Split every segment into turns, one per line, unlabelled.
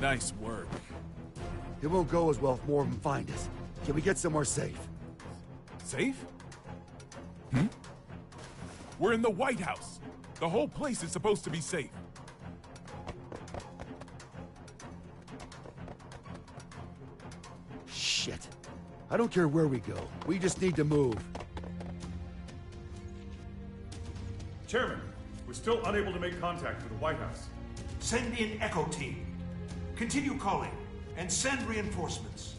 Nice work.
It won't go as well if more of them find us. Can we get somewhere safe?
Safe? We're in the White House. The whole place is supposed to be safe.
Shit. I don't care where we go. We just need to move.
Chairman, we're still unable to make contact with the White House.
Send in Echo Team. Continue calling, and send reinforcements.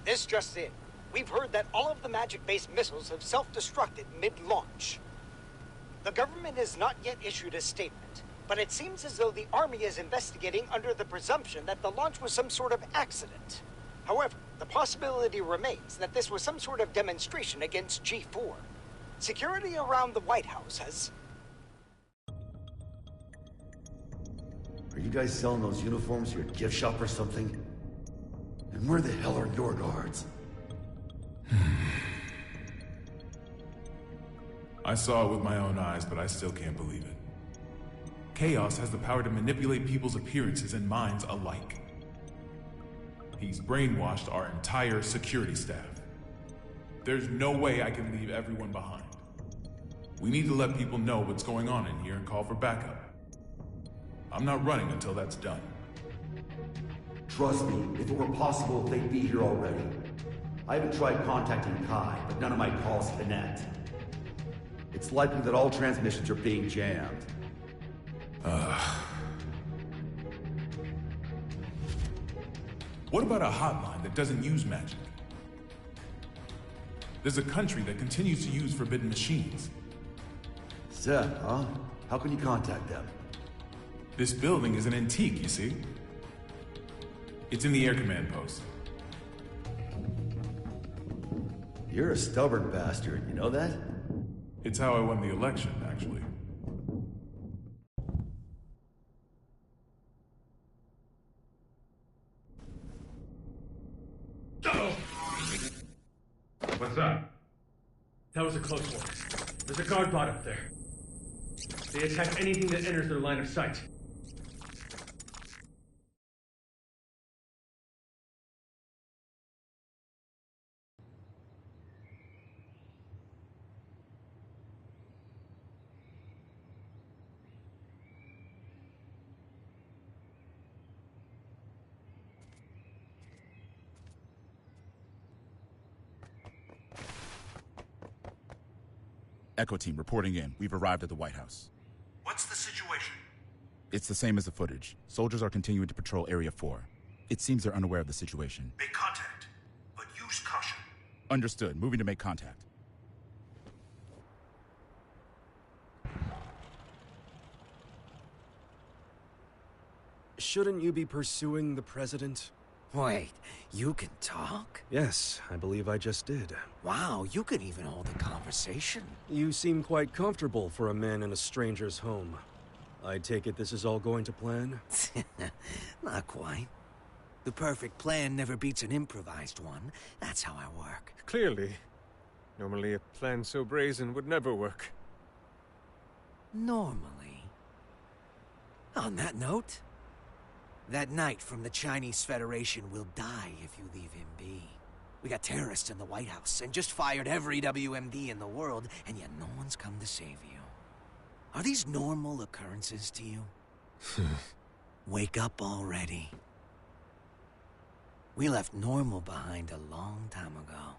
This just in. We've heard that all of the magic-based missiles have self-destructed mid-launch. The government has not yet issued a statement, but it seems as though the Army is investigating under the presumption that the launch was some sort of accident. However, the possibility remains that this was some sort of demonstration against G4. Security around the White House has...
Are you guys selling those uniforms to your gift shop or something? And where the hell are your guards?
I saw it with my own eyes, but I still can't believe it. Chaos has the power to manipulate people's appearances and minds alike. He's brainwashed our entire security staff. There's no way I can leave everyone behind. We need to let people know what's going on in here and call for backup. I'm not running until that's done.
Trust me, if it were possible, they'd be here already. I haven't tried contacting Kai, but none of my calls connect. It's likely that all transmissions are being jammed.
What about a hotline that doesn't use magic? There's a country that continues to use forbidden machines.
Zeb, huh? How can you contact them?
This building is an antique, you see? It's in the air command post.
You're a stubborn bastard, you know that?
It's how I won the election, actually.
What's that?
That was a close one. There's a guard bot up there. They attack anything that enters their line of sight.
Echo Team reporting in. We've arrived at the White House.
What's the situation?
It's the same as the footage. Soldiers are continuing to patrol Area 4. It seems they're unaware of the situation.
Make contact, but use caution.
Understood. Moving to make contact.
Shouldn't you be pursuing the president?
Wait, you can talk?
Yes, I believe I just did.
Wow, you can even hold a conversation.
You seem quite comfortable for a man in a stranger's home. I take it this is all going to plan?
Not quite. The perfect plan never beats an improvised one. That's how I work.
Clearly. Normally a plan so brazen would never work.
Normally. On that note, that knight from the Chinese Federation will die if you leave him be. We got terrorists in the White House and just fired every WMD in the world, and yet no one's come to save you. Are these normal occurrences to you? Wake up already. We left normal behind a long time ago.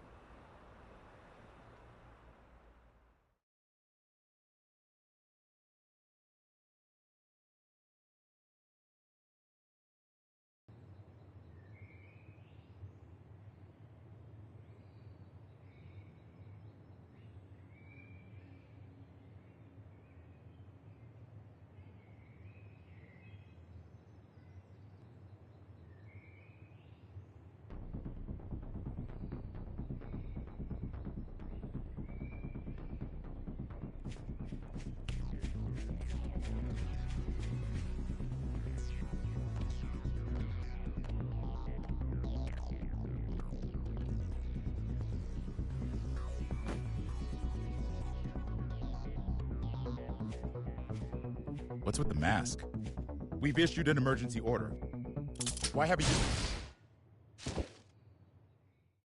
What's with the mask? We've issued an emergency order. Why haven't you...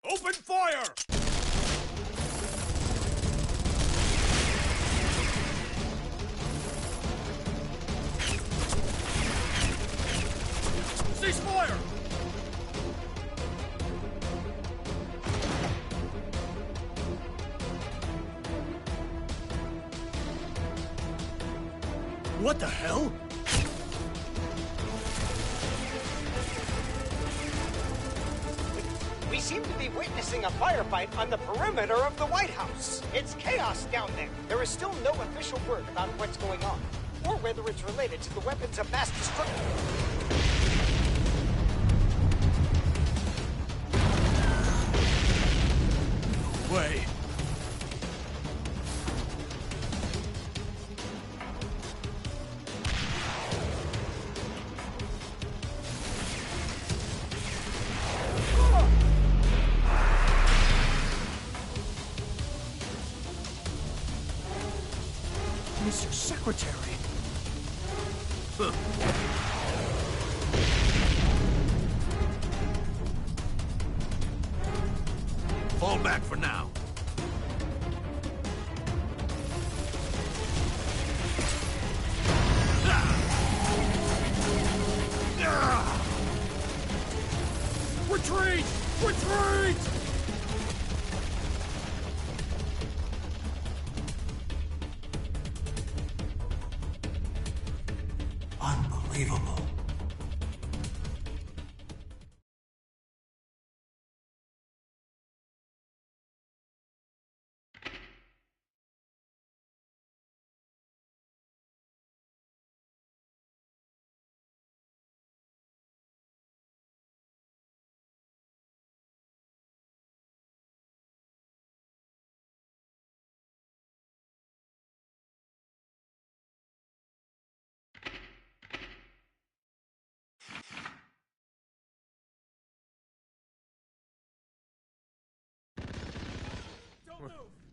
Open fire! Cease fire!
What the hell?
We seem to be witnessing a firefight on the perimeter of the White House. It's chaos down there. There is still no official word about what's going on, or whether it's related to the weapons of mass destruction.
Wait.
Mr. Secretary.
Fall back for now.
Retreat! Retreat!
Unbelievable.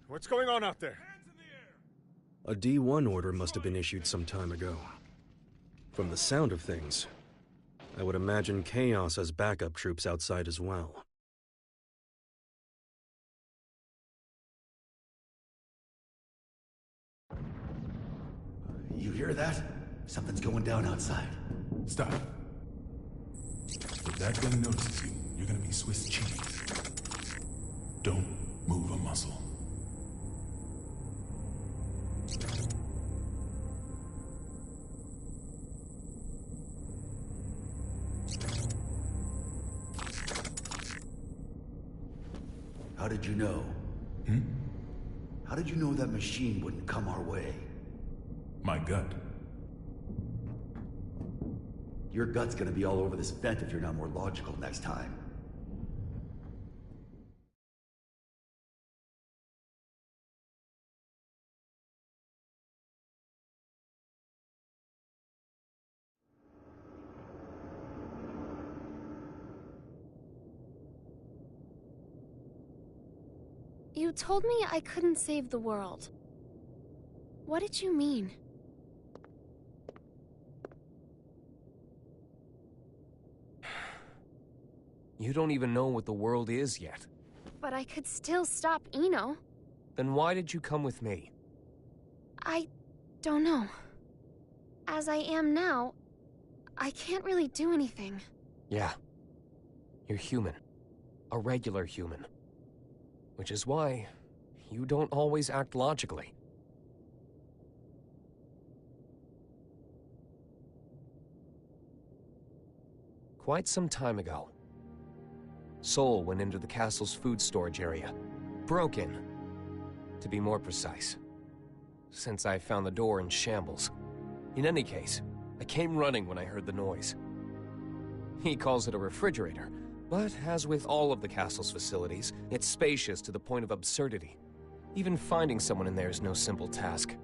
What's going on out there?
A D1 order must have been issued some time ago. From the sound of things, I would imagine Chaos has backup troops outside as well.
You hear that? Something's going down outside.
Stop. If that thing notices you, you're gonna be Swiss cheese. Don't move a muscle.
How did you know? How did you know that machine wouldn't come our way?
My gut.
Your gut's gonna be all over this vent if you're not more logical next time.
You told me I couldn't save the world. What did you mean?
You don't even know what the world is yet.
But I could still stop Eno.
Then why did you come with me?
I don't know. As I am now, I can't really do anything.
Yeah. You're human. A regular human. Which is why you don't always act logically. Quite some time ago, Sol went into the castle's food storage area. Broke in, to be more precise. Since I found the door in shambles. In any case, I came running when I heard the noise. He calls it a refrigerator, but as with all of the castle's facilities, it's spacious to the point of absurdity. Even finding someone in there is no simple task.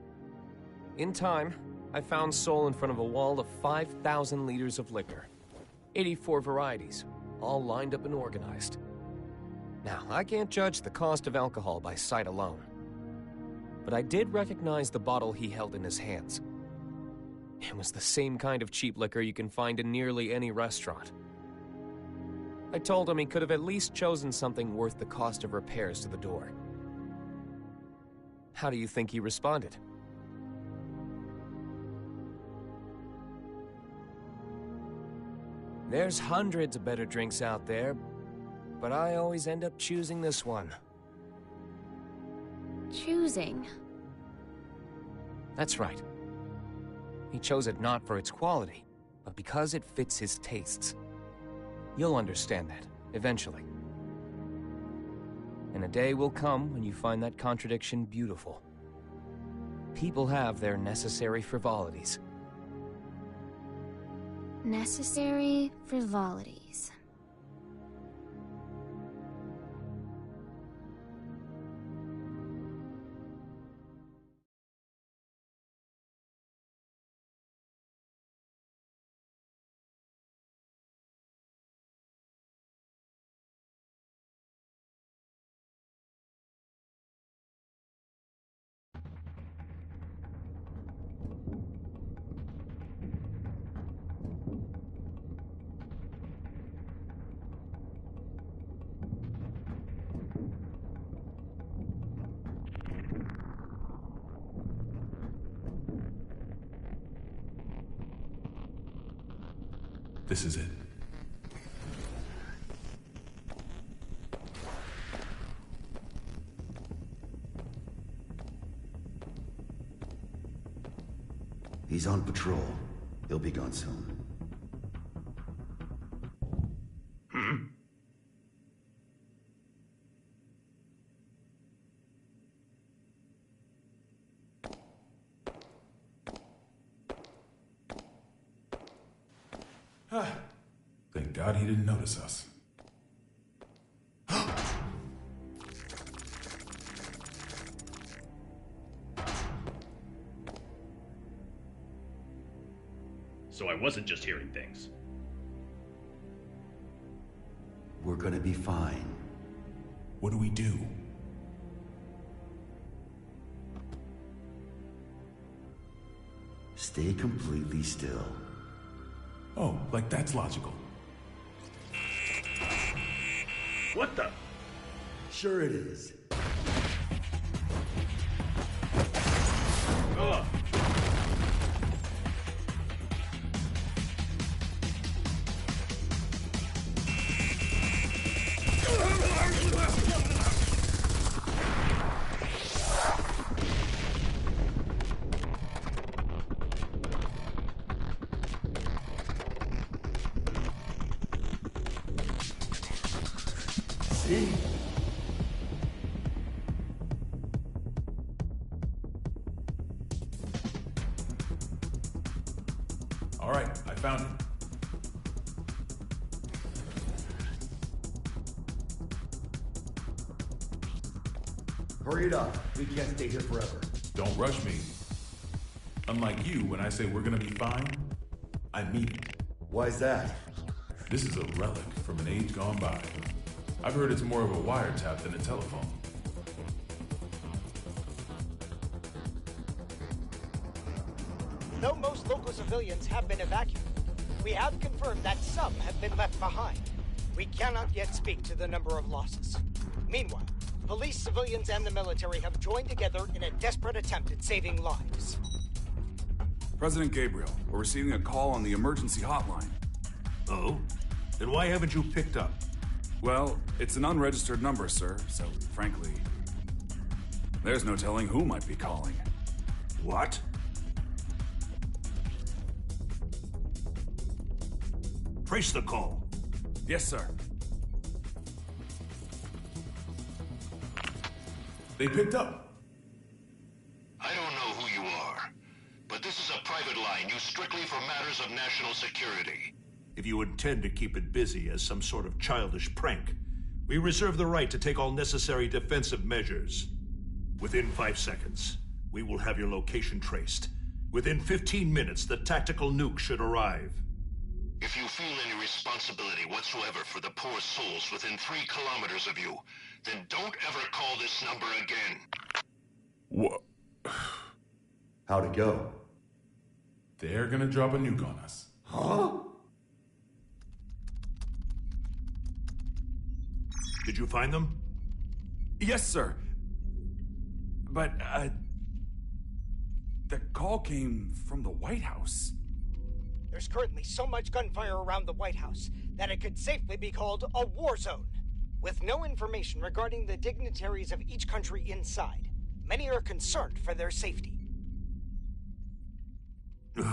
In time, I found Sol in front of a wall of 5,000 liters of liquor. 84 varieties, all lined up and organized. Now, I can't judge the cost of alcohol by sight alone. But I did recognize the bottle he held in his hands. It was the same kind of cheap liquor you can find in nearly any restaurant. I told him he could have at least chosen something worth the cost of repairs to the door. How do you think he responded? There's hundreds of better drinks out there, but I always end up choosing this one.
Choosing?
That's right. He chose it not for its quality, but because it fits his tastes. You'll understand that, eventually. And a day will come when you find that contradiction beautiful. People have their necessary frivolities.
Necessary frivolities.
This is it.
He's on patrol. He'll be gone soon.
Thank God he didn't notice us.
So I wasn't just hearing things.
We're gonna be fine.
What do we do?
Stay completely still.
Oh, like that's logical.
What the?
Sure it is.
Ugh.
See?
All right, I found it.
Hurry it up. We can't stay here forever.
Don't rush me. Unlike you, when I say we're gonna be fine, I mean it.
Why's that?
This is a relic from an age gone by. I've heard it's more of a wiretap than a telephone.
Though most local civilians have been evacuated, we have confirmed that some have been left behind. We cannot yet speak to the number of losses. Meanwhile, police, civilians, and the military have joined together in a desperate attempt at saving lives.
President Gabriel, we're receiving a call on the emergency hotline.
Oh? Then why haven't you picked up?
Well, it's an unregistered number, sir, so frankly, there's no telling who might be calling.
What? Trace the call.
Yes, sir.
They picked up.
I don't know who you are, but this is a private line used strictly for matters of national security.
If you intend to keep it busy as some sort of childish prank, we reserve the right to take all necessary defensive measures. Within 5 seconds, we will have your location traced. Within 15 minutes, the tactical nuke should arrive.
If you feel any responsibility whatsoever for the poor souls within 3 kilometers of you, then don't ever call this number again.
What?
How'd it go?
They're gonna drop a nuke on us.
Huh?
Did you find them?
Yes, sir. But, the call came from the White House.
There's currently so much gunfire around the White House that it could safely be called a war zone. With no information regarding the dignitaries of each country inside, many are concerned for their safety.
The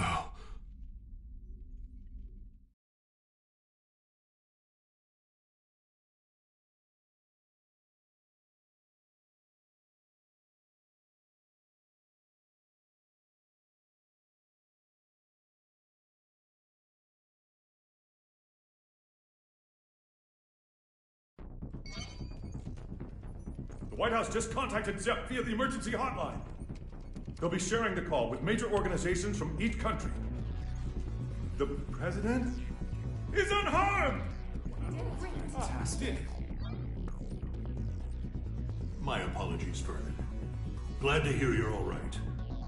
White House just contacted Zepp via the emergency hotline. They'll be sharing the call with major organizations from each country. The president is unharmed!
Fantastic.
My apologies, Vernon. Glad to hear you're all right.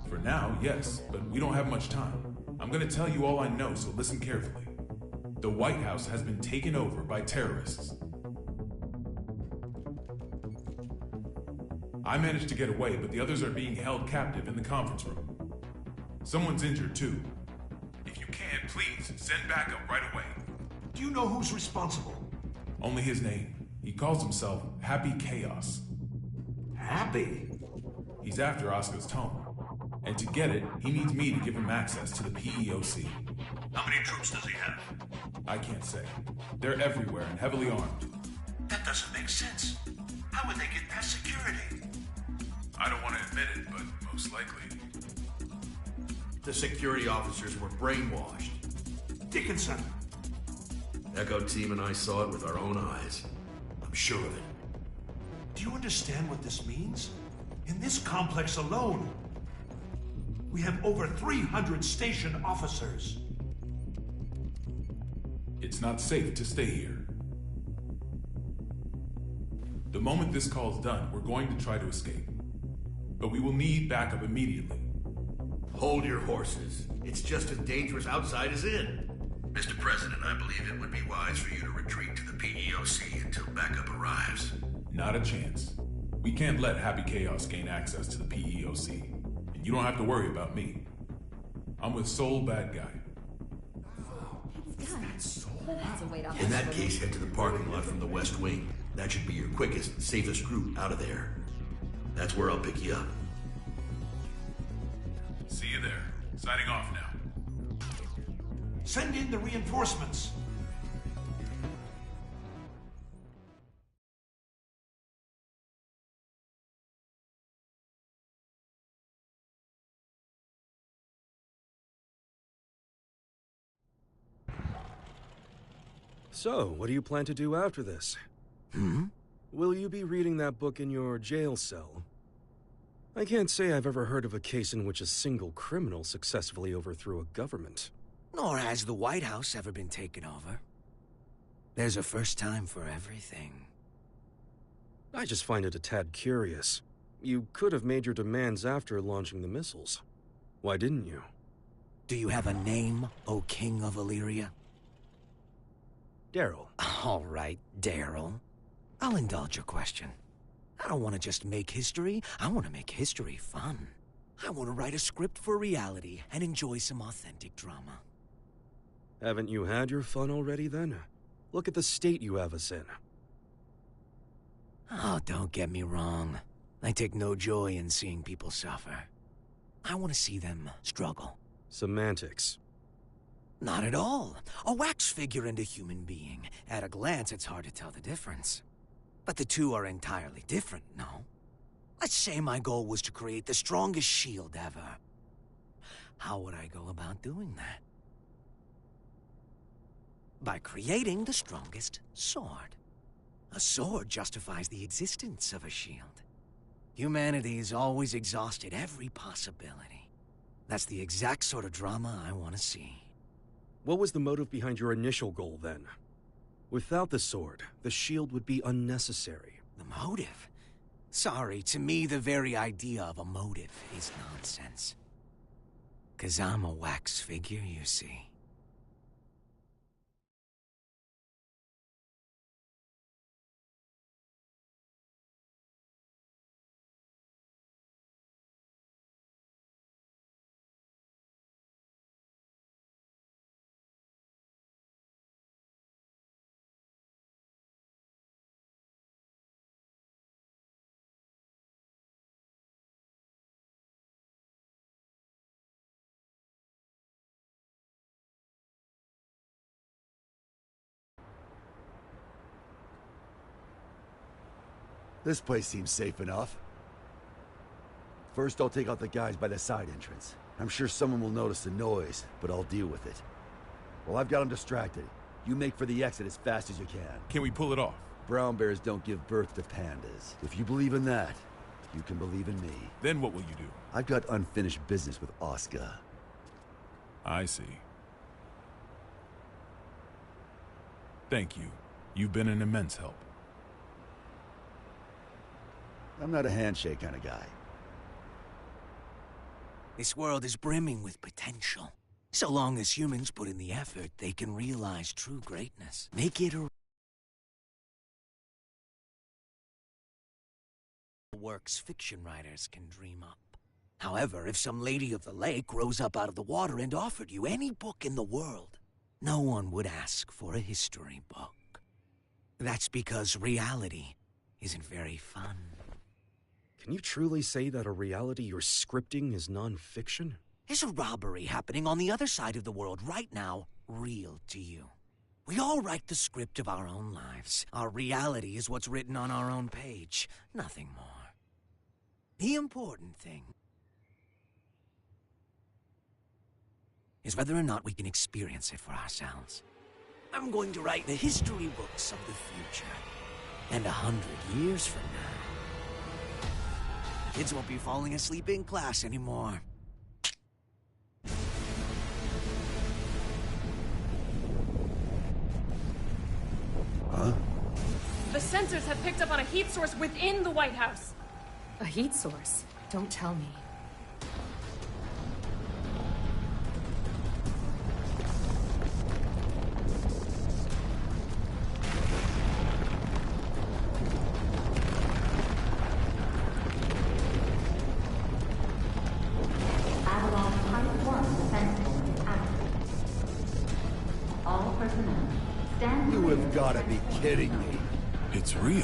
For now, yes, but we don't have much time. I'm gonna tell you all I know, so listen carefully. The White House has been taken over by terrorists. I managed to get away, but the others are being held captive in the conference room. Someone's injured, too. If you can, please, send backup right away.
Do you know who's responsible?
Only his name. He calls himself Happy Chaos.
Happy?
He's after Oscar's tome. And to get it, he needs me to give him access to the PEOC.
How many troops does he have?
I can't say. They're everywhere and heavily armed.
That doesn't make sense. How would they get past security?
I don't want to admit it, but most likely.
The security officers were brainwashed.
Dickinson!
Echo Team and I saw it with our own eyes. I'm sure of it.
Do you understand what this means? In this complex alone, we have over 300 station officers.
It's not safe to stay here. The moment this call's done, we're going to try to escape. But we will need backup immediately.
Hold your horses. It's just as dangerous outside as in. Mr. President, I believe it would be wise for you to retreat to the PEOC until backup arrives.
Not a chance. We can't let Happy Chaos gain access to the PEOC. And you don't have to worry about me. I'm with Soul Bad Guy.
In that case, head to the parking lot from the West Wing. That should be your quickest and safest route out of there. That's where I'll pick you up.
See you there. Signing off now.
Send in the reinforcements.
So, what do you plan to do after this? Will you be reading that book in your jail cell? I can't say I've ever heard of a case in which a single criminal successfully overthrew a government.
Nor has the White House ever been taken over. There's a first time for everything.
I just find it a tad curious. You could have made your demands after launching the missiles. Why didn't you?
Do you have a name, O King of Illyria?
Daryl.
All right, Daryl. I'll indulge your question. I don't want to just make history. I want to make history fun. I want to write a script for reality and enjoy some authentic drama.
Haven't you had your fun already, then? Look at the state you have us in.
Oh, don't get me wrong. I take no joy in seeing people suffer. I want to see them struggle.
Semantics.
Not at all. A wax figure and a human being. At a glance, it's hard to tell the difference. But the two are entirely different, no? Let's say my goal was to create the strongest shield ever. How would I go about doing that? By creating the strongest sword. A sword justifies the existence of a shield. Humanity's always exhausted every possibility. That's the exact sort of drama I want to see.
What was the motive behind your initial goal, then? Without the sword, the shield would be unnecessary.
The motive? Sorry, to me the very idea of a motive is nonsense. 'Cause I'm a wax figure, you see.
This place seems safe enough. First, I'll take out the guys by the side entrance. I'm sure someone will notice the noise, but I'll deal with it. While I've got them distracted, you make for the exit as fast as you can.
Can we pull it off?
Brown bears don't give birth to pandas. If you believe in that, you can believe in me.
Then what will you do?
I've got unfinished business with Oscar.
I see. Thank you. You've been an immense help.
I'm not a handshake kind of guy.
This world is brimming with potential. So long as humans put in the effort, they can realize true greatness. Make it a works fiction writers can dream up. However, if some lady of the lake rose up out of the water and offered you any book in the world, no one would ask for a history book. That's because reality isn't very fun.
Can you truly say that a reality you're scripting is non-fiction?
There's a robbery happening on the other side of the world right now, real to you. We all write the script of our own lives. Our reality is what's written on our own page, nothing more. The important thing is whether or not we can experience it for ourselves. I'm going to write the history books of the future. And 100 years from now, kids won't be falling asleep in class anymore.
Huh?
The sensors have picked up on a heat source within the White House.
A heat source? Don't tell me.
You have got to be kidding me.
It's real.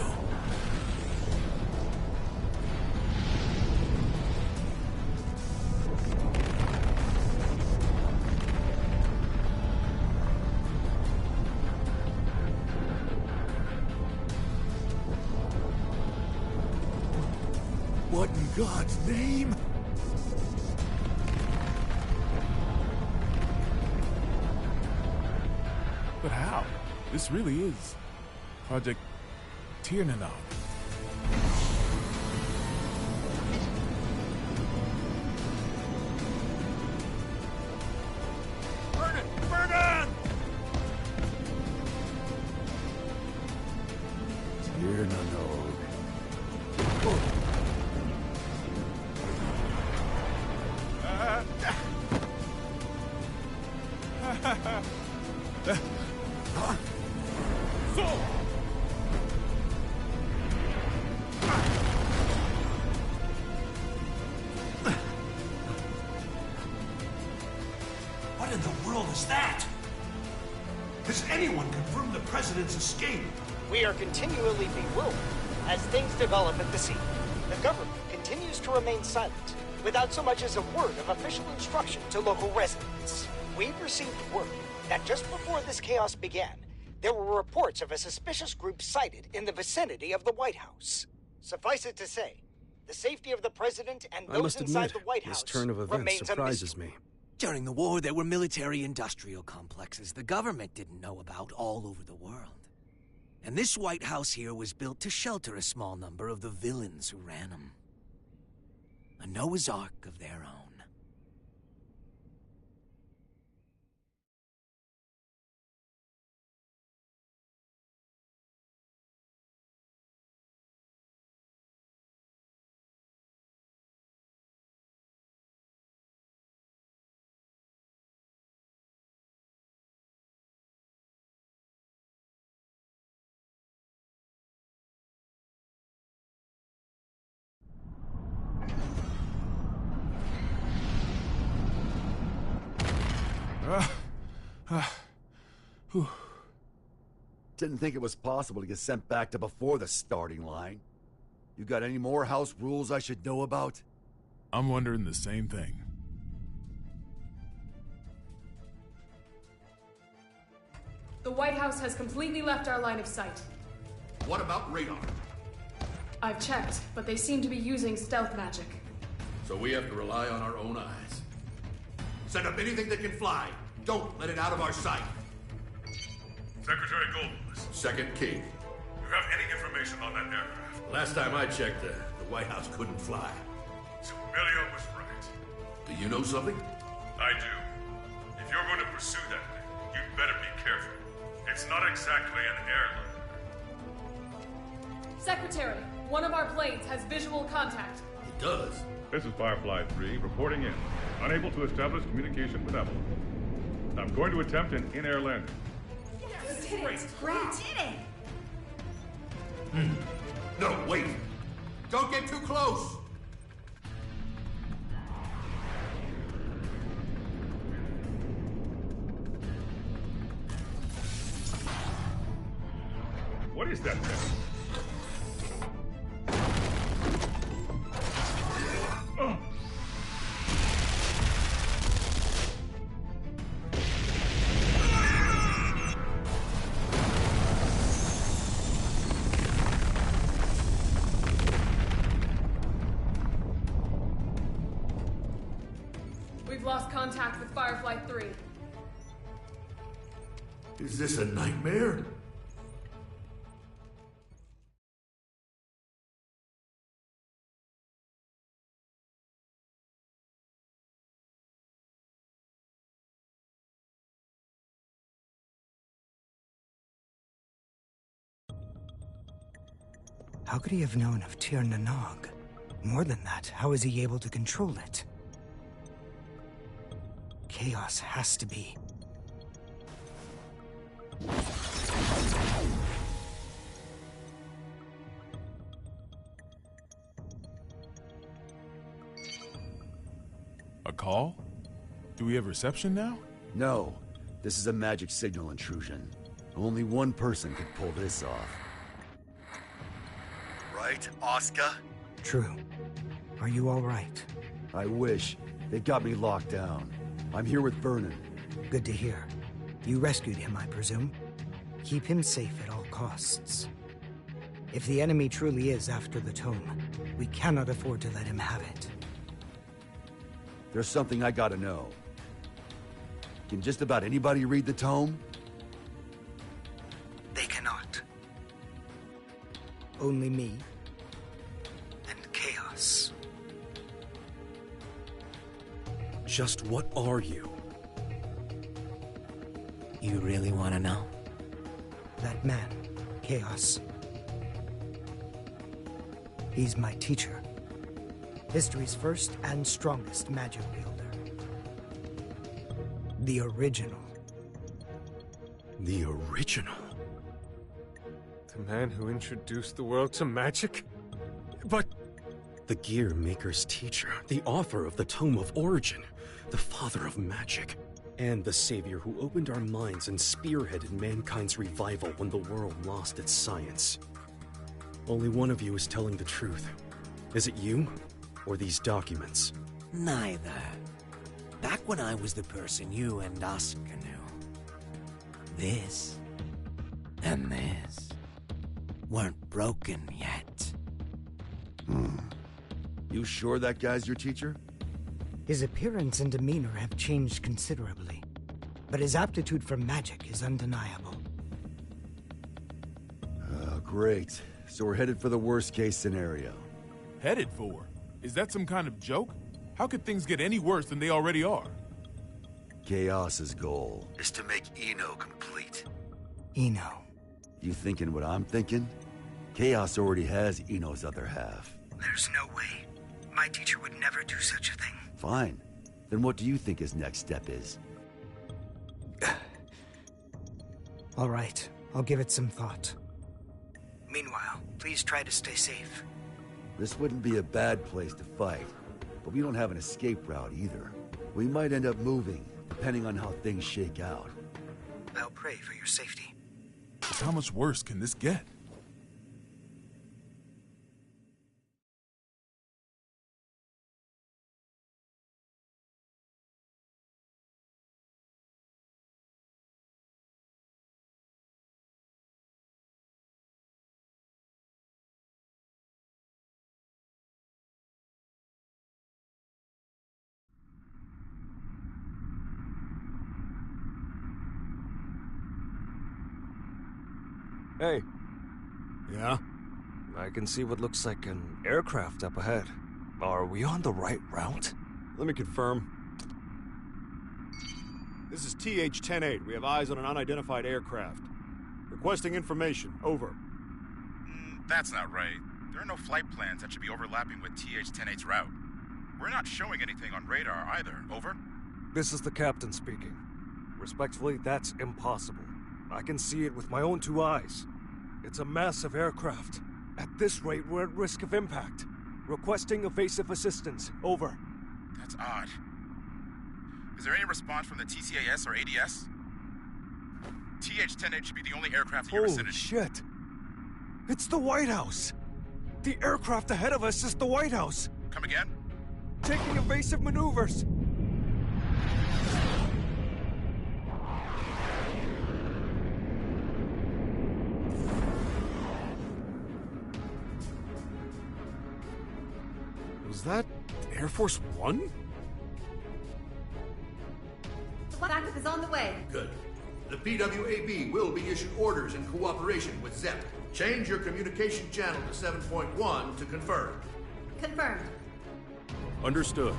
What in God's name?
But how? This really is Project Tiernanog.
Burn it! Burn it! Tiernanog.
What in the world is that? Has anyone confirmed the president's escape?
We are continually bewildered as things develop at the scene. The government continues to remain silent, without so much as a word of official instruction to local residents. We've received word that just before this chaos began, there were reports of a suspicious group sighted in the vicinity of the White House. Suffice it to say, the safety of the president and
I
those
must
inside
admit,
the White
this
House
turn of events
remains a
surprises
mystery.
me.
During the war, there were military-industrial complexes the government didn't know about all over the world. And this White House here was built to shelter a small number of the villains who ran them. A Noah's Ark of their own.
Didn't think it was possible to get sent back to before the starting line. You got any more house rules I should know about?
I'm wondering the same thing.
The White House has completely left our line of sight.
What about radar?
I've checked, but they seem to be using stealth magic.
So we have to rely on our own eyes. Send up anything that can fly. Don't let it out of our sight.
Secretary Goldfuss.
Second King.
You have any information on that aircraft?
Last time I checked, the White House couldn't fly.
Sumilio was right.
Do you know something?
I do. If you're going to pursue that thing, you'd better be careful. It's not exactly an airline.
Secretary, one of our planes has visual contact.
It does?
This is Firefly 3, reporting in. Unable to establish communication with Apple. I'm going to attempt an in-air landing.
Yes, great.
No, wait. Don't get too close.
What is that thing? Oh.
We've lost contact with Firefly 3.
Is this a nightmare?
How could he have known of Tir Nanog? More than that, how is he able to control it? Chaos has to be.
A call? Do we have reception now?
No. This is a magic signal intrusion. Only one person could pull this off. Right, Oscar?
True. Are you all right?
I wish. They got me locked down. I'm here with Vernon.
Good to hear. You rescued him, I presume? Keep him safe at all costs. If the enemy truly is after the tome, we cannot afford to let him have it.
There's something I gotta know. Can just about anybody read the tome?
They cannot. Only me. And Chaos.
Just what are you?
You really want to know? That man, Chaos. He's my teacher. History's first and strongest magic wielder. The original.
The original?
The man who introduced the world to magic? But...
The Gear Maker's teacher, the author of the Tome of Origin, the father of magic, and the savior who opened our minds and spearheaded mankind's revival when the world lost its science. Only one of you is telling the truth. Is it you, or these documents?
Neither. Back when I was the person you and Oscar knew, this and this weren't broken yet.
You sure that guy's your teacher?
His appearance and demeanor have changed considerably, but his aptitude for magic is undeniable.
Great. So we're headed for the worst-case scenario.
Headed for? Is that some kind of joke? How could things get any worse than they already are?
Chaos's goal is to make Eno complete.
Eno.
You thinking what I'm thinking? Chaos already has Eno's other half.
There's no way. My teacher would never do such a thing.
Fine. Then what do you think his next step is?
All right. I'll give it some thought. Meanwhile, please try to stay safe.
This wouldn't be a bad place to fight, but we don't have an escape route either. We might end up moving, depending on how things shake out.
I'll pray for your safety.
Just how much worse can this get?
Hey. Yeah? I can see what looks like an aircraft up ahead. Are we on the right route?
Let me confirm. This is TH-10-8. We have eyes on an unidentified aircraft. Requesting information. Over.
That's not right. There are no flight plans that should be overlapping with TH-10-8's route. We're not showing anything on radar either. Over.
This is the captain speaking. Respectfully, that's impossible. I can see it with my own 2 eyes. It's a massive aircraft. At this rate, we're at risk of impact. Requesting evasive assistance. Over.
That's odd. Is there any response from the TCAS or ADS? TH-10-8 should be the only aircraft in your vicinity.
Holy shit! It's the White House! The aircraft ahead of us is the White House!
Come again?
Taking evasive maneuvers!
Was that Air Force One?
The backup is on the way.
Good. The PWAB will be issued orders in cooperation with ZEP. Change your communication channel to 7.1 to confirm.
Confirmed.
Understood.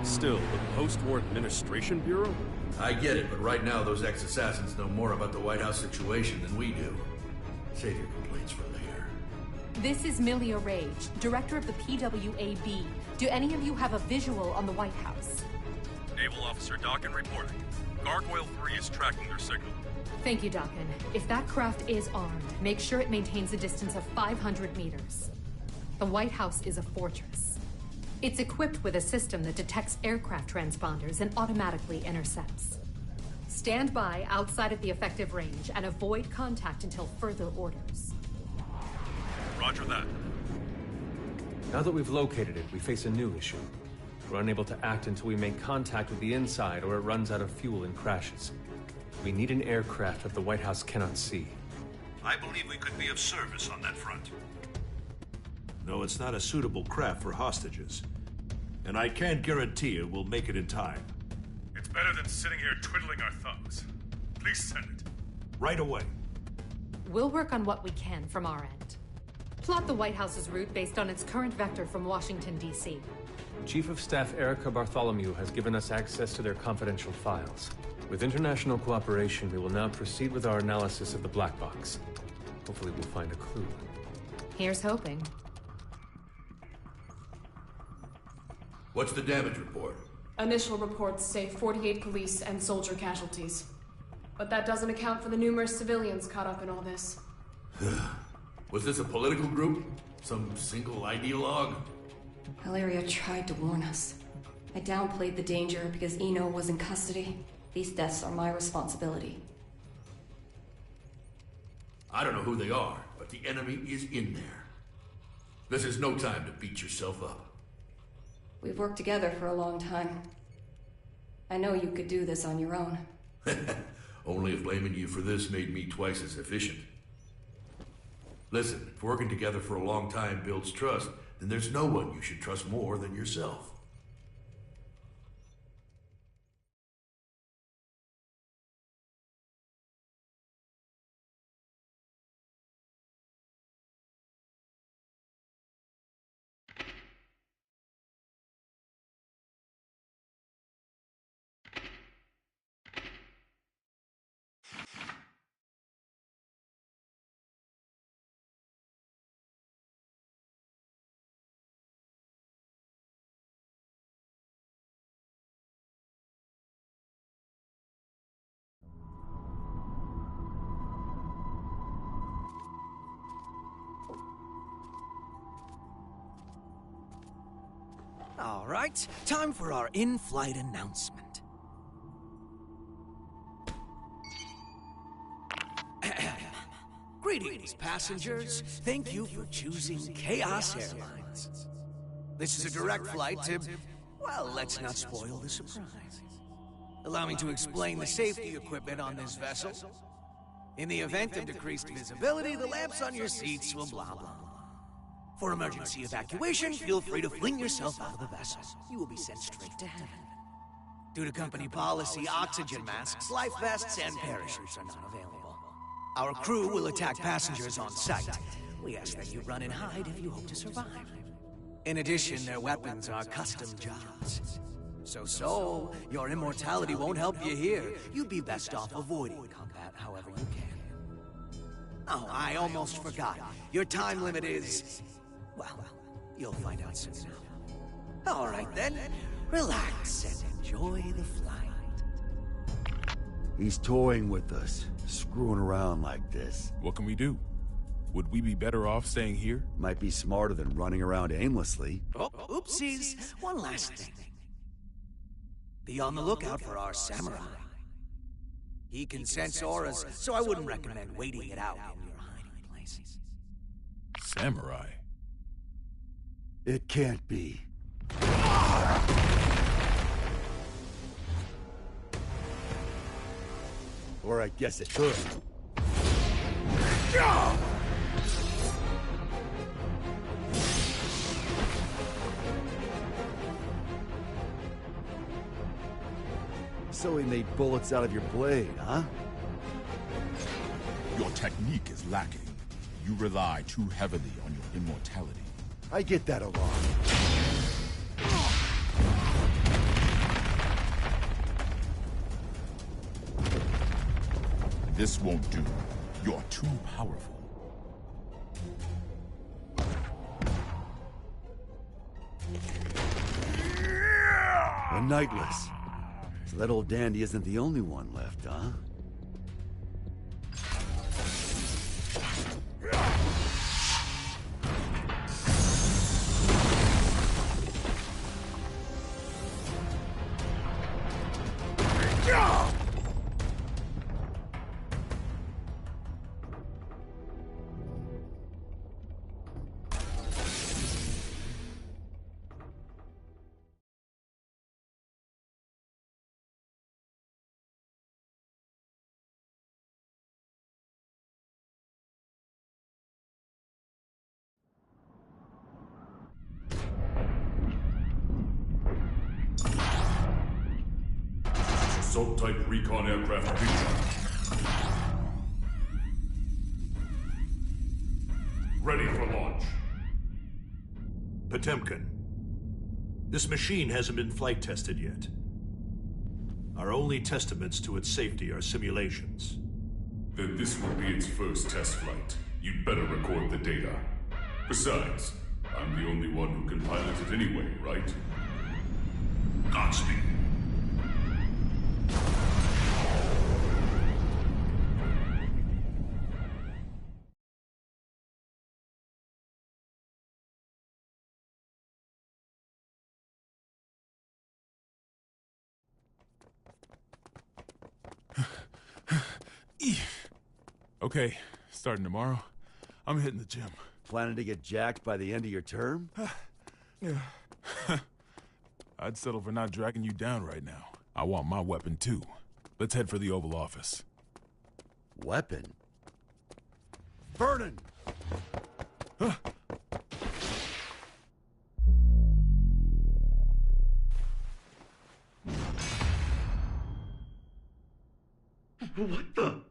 Still, the Post-War Administration Bureau?
I get it, but right now those ex-assassins know more about the White House situation than we do. Save your complaints for later.
This is Milia Rage, director of the PWAB. Do any of you have a visual on the White House?
Naval Officer Dockin reporting. Gargoyle 3 is tracking their signal.
Thank you, Dockin. If that craft is armed, make sure it maintains a distance of 500 meters. The White House is a fortress. It's equipped with a system that detects aircraft transponders and automatically intercepts. Stand by outside of the effective range and avoid contact until further orders.
Roger that.
Now that we've located it, we face a new issue. We're unable to act until we make contact with the inside or it runs out of fuel and crashes. We need an aircraft that the White House cannot see.
I believe we could be of service on that front. No, it's not a suitable craft for hostages. And I can't guarantee it will make it in time.
It's better than sitting here twiddling our thumbs. Please send it.
Right away.
We'll work on what we can from our end. Plot the White House's route based on its current vector from Washington, D.C.
Chief of Staff Erica Bartholomew has given us access to their confidential files. With international cooperation, we will now proceed with our analysis of the black box. Hopefully we'll find a clue.
Here's hoping.
What's the damage report?
Initial reports say 48 police and soldier casualties. But that doesn't account for the numerous civilians caught up in all this.
Was this a political group? Some single ideologue?
Hilaria tried to warn us. I downplayed the danger because Eno was in custody. These deaths are my responsibility.
I don't know who they are, but the enemy is in there. This is no time to beat yourself up.
We've worked together for a long time. I know you could do this on your own.
Only if blaming you for this made me twice as efficient. Listen, if working together for a long time builds trust, then there's no one you should trust more than yourself.
All right, time for our in-flight announcement. Greetings, passengers. Thank you for choosing Chaos Airlines. This is a direct flight to... well, let's not spoil the surprise. Allow me to explain the safety equipment on this vessel. In the event of decreased visibility, the lamps on your seats will blah blah. For emergency evacuation, feel free to fling yourself out of the vessel. You will be sent straight to heaven. Due to company policy, oxygen masks, life vests, and parachutes are not available. Our crew will attack passengers on sight. We ask that you run and hide if you hope to survive. In addition, their weapons are custom jobs. So, your immortality won't help you here. You'd be best off avoiding combat however you can. Oh, I almost forgot. Your time limit is... well, you'll find out soon enough. All right then, relax and enjoy the flight.
He's toying with us, screwing around like this.
What can we do? Would we be better off staying here?
Might be smarter than running around aimlessly.
Oh, oopsies. One last thing. Be on the lookout for our samurai. He can sense auras, so I wouldn't recommend waiting it out in your hiding places.
Samurai?
It can't be. Or I guess it could. So he made bullets out of your blade, huh?
Your technique is lacking. You rely too heavily on your immortality.
I get that a lot.
This won't do. You're too powerful.
A Nightless. So that old dandy isn't the only one left, huh?
Assault-type recon aircraft feature. Ready for launch.
Potemkin, this machine hasn't been flight tested yet. Our only testaments to its safety are simulations.
Then this will be its first test flight. You'd better record the data. Besides, I'm the only one who can pilot it anyway, right?
Godspeed.
Okay, starting tomorrow, I'm hitting the gym.
Planning to get jacked by the end of your term?
Yeah. I'd settle for not dragging you down right now. I want my weapon too. Let's head for the Oval Office.
Weapon? Vernon!
What the?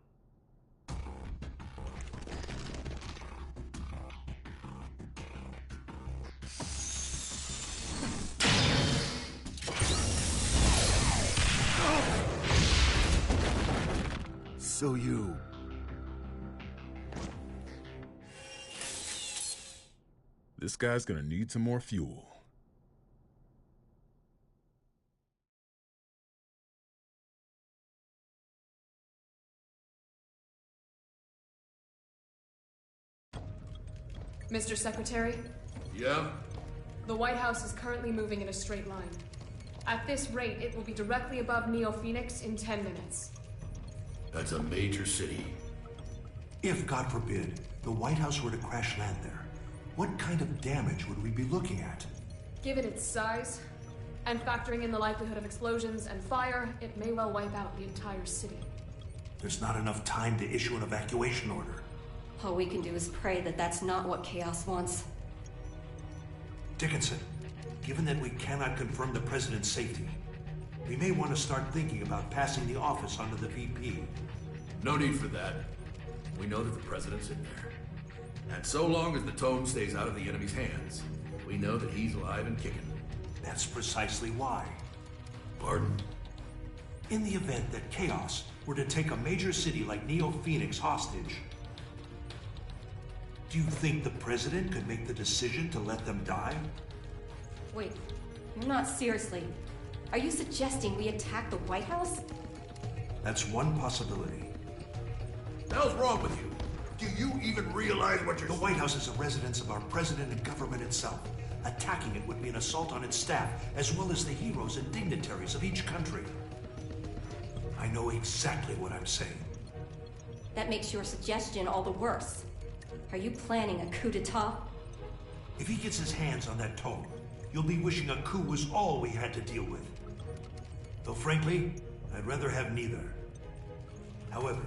So you...
This guy's gonna need some more fuel.
Mr. Secretary?
Yeah?
The White House is currently moving in a straight line. At this rate, it will be directly above Neo Phoenix in 10 minutes.
That's a major city.
If, God forbid, the White House were to crash land there, what kind of damage would we be looking at?
Given its size, and factoring in the likelihood of explosions and fire, it may well wipe out the entire city.
There's not enough time to issue an evacuation order.
All we can do is pray that that's not what Chaos wants.
Dickinson, given that we cannot confirm the President's safety, we may want to start thinking about passing the office onto the VP.
No need for that. We know that the President's in there. And so long as the tome stays out of the enemy's hands, we know that he's alive and kicking.
That's precisely why.
Pardon?
In the event that Chaos were to take a major city like Neo-Phoenix hostage, do you think the President could make the decision to let them die?
Wait, you're not seriously. Are you suggesting we attack the White House?
That's one possibility.
The hell's wrong with you? Do you even realize what you're
The White House is a residence of our President and government itself. Attacking it would be an assault on its staff, as well as the heroes and dignitaries of each country. I know exactly what I'm saying.
That makes your suggestion all the worse. Are you planning a coup d'etat?
If he gets his hands on that tome, you'll be wishing a coup was all we had to deal with. Though frankly, I'd rather have neither. However,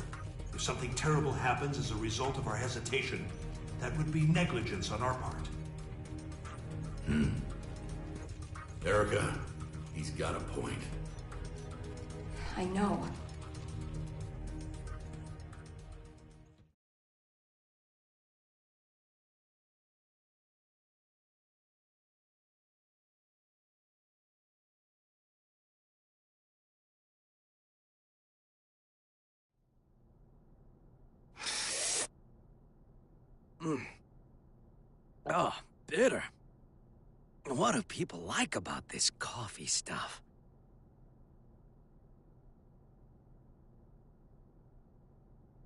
if something terrible happens as a result of our hesitation, that would be negligence on our part.
Erica, he's got a point.
I know.
Oh, bitter. What do people like about this coffee stuff?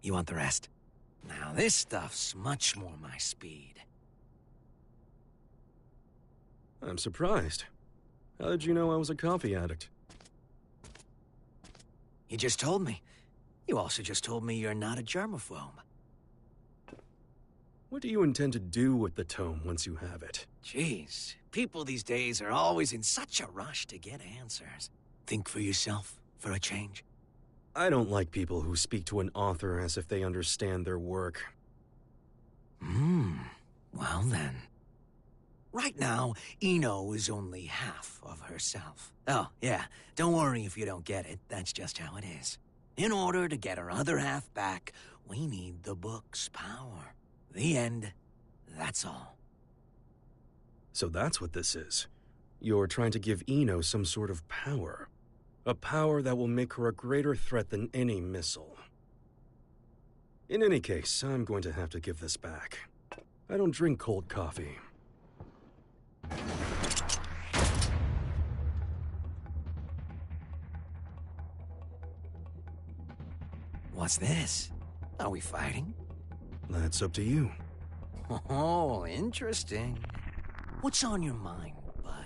You want the rest? Now, this stuff's much more my speed.
I'm surprised. How did you know I was a coffee addict?
You just told me. You also just told me you're not a germaphobe.
What do you intend to do with the tome once you have it?
Jeez, people these days are always in such a rush to get answers. Think for yourself, for a change.
I don't like people who speak to an author as if they understand their work.
Well then. Right now, Eno is only half of herself. Oh, yeah, don't worry if you don't get it. That's just how it is. In order to get her other half back, we need the book's power. The end. That's all.
So that's what this is. You're trying to give Eno some sort of power. A power that will make her a greater threat than any missile. In any case, I'm going to have to give this back. I don't drink cold coffee.
What's this? Are we fighting?
That's up to you.
Oh, interesting. What's on your mind, bud?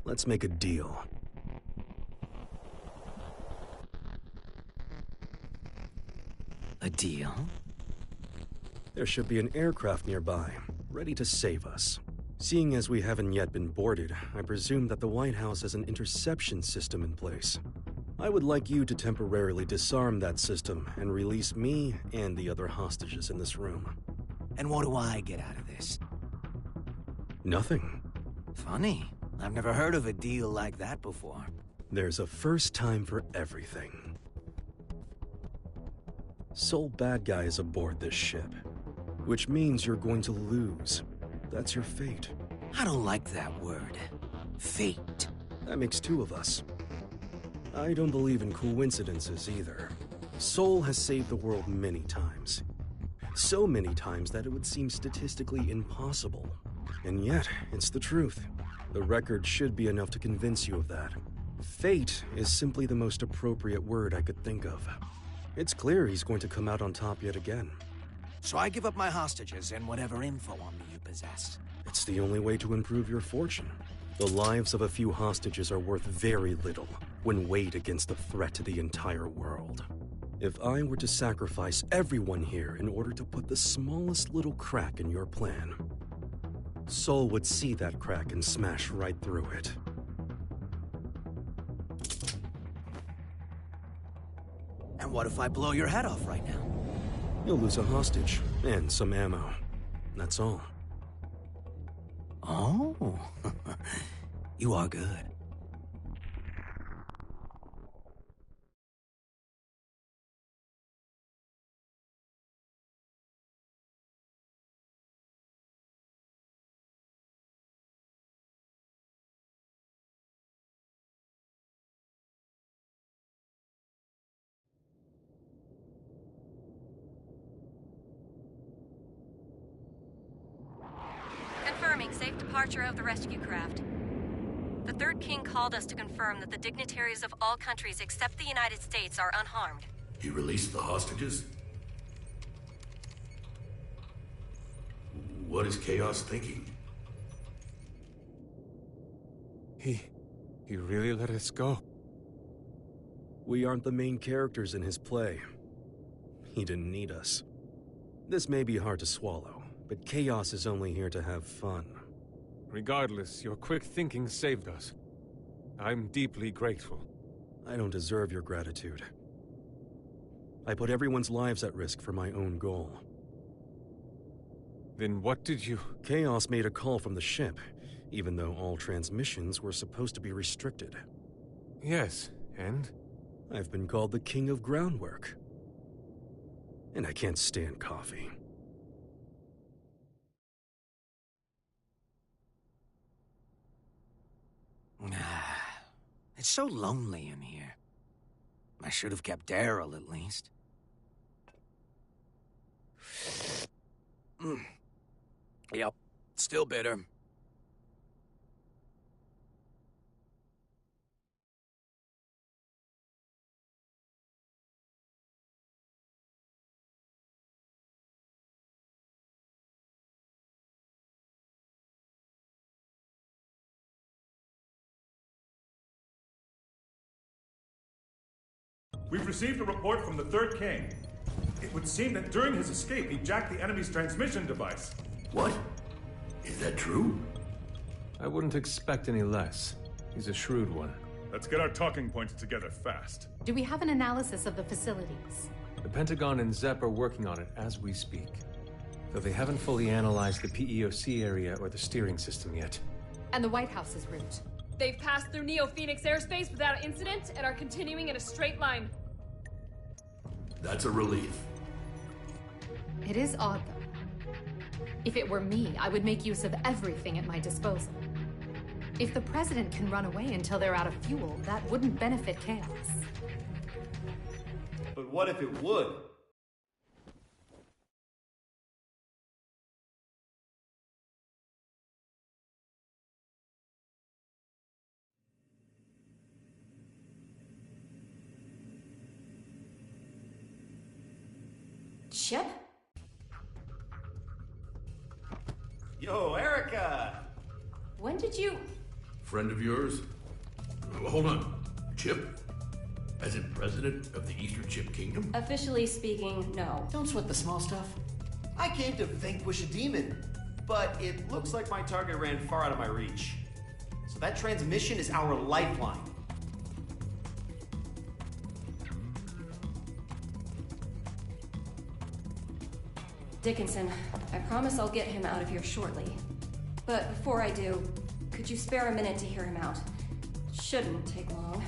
Let's make a deal.
A deal?
There should be an aircraft nearby, ready to save us. Seeing as we haven't yet been boarded, I presume that the White House has an interception system in place. I would like you to temporarily disarm that system and release me and the other hostages in this room.
And what do I get out of this?
Nothing.
Funny. I've never heard of a deal like that before.
There's a first time for everything. Sole bad guy is aboard this ship, which means you're going to lose. That's your fate.
I don't like that word. Fate.
That makes two of us. I don't believe in coincidences either. Sol has saved the world many times. So many times that it would seem statistically impossible. And yet, it's the truth. The record should be enough to convince you of that. Fate is simply the most appropriate word I could think of. It's clear he's going to come out on top yet again.
So I give up my hostages and whatever info on me you possess.
It's the only way to improve your fortune. The lives of a few hostages are worth very little when weighed against the threat to the entire world. If I were to sacrifice everyone here in order to put the smallest little crack in your plan, Sol would see that crack and smash right through it.
And what if I blow your head off right now?
You'll lose a hostage and some ammo. That's all.
Oh, you are good.
Confirming safe departure of the rescue craft. The Third King called us to confirm that the dignitaries of all countries except the United States are unharmed.
He released the hostages? What is Chaos thinking?
He really let us go?
We aren't the main characters in his play. He didn't need us. This may be hard to swallow, but Chaos is only here to have fun.
Regardless, your quick thinking saved us. I'm deeply grateful.
I don't deserve your gratitude. I put everyone's lives at risk for my own goal.
Then what did you...
Chaos made a call from the ship, even though all transmissions were supposed to be restricted.
Yes, and?
I've been called the King of Groundwork. And I can't stand coffee.
It's so lonely in here. I should have kept Daryl, at least. Yep, still bitter.
We've received a report from the Third King. It would seem that during his escape, he jacked the enemy's transmission device.
What? Is that true?
I wouldn't expect any less. He's a shrewd one.
Let's get our talking points together fast.
Do we have an analysis of the facilities?
The Pentagon and ZEP are working on it as we speak. Though they haven't fully analyzed the PEOC area or the steering system yet.
And the White House's route?
They've passed through Neo-Phoenix airspace without incident and are continuing in a straight line.
That's a relief.
It is odd, though. If it were me, I would make use of everything at my disposal. If the President can run away until they're out of fuel, that wouldn't benefit Chaos.
But what if it would?
Chip?
Yo, Erica!
When did you...
Friend of yours? Hold on. Chip? As in president of the Eastern Chip Kingdom?
Officially speaking, no.
Don't sweat the small stuff.
I came to vanquish a demon, but it looks like my target ran far out of my reach. So that transmission is our lifeline.
Dickinson, I promise I'll get him out of here shortly. But before I do, could you spare a minute to hear him out? Shouldn't take long.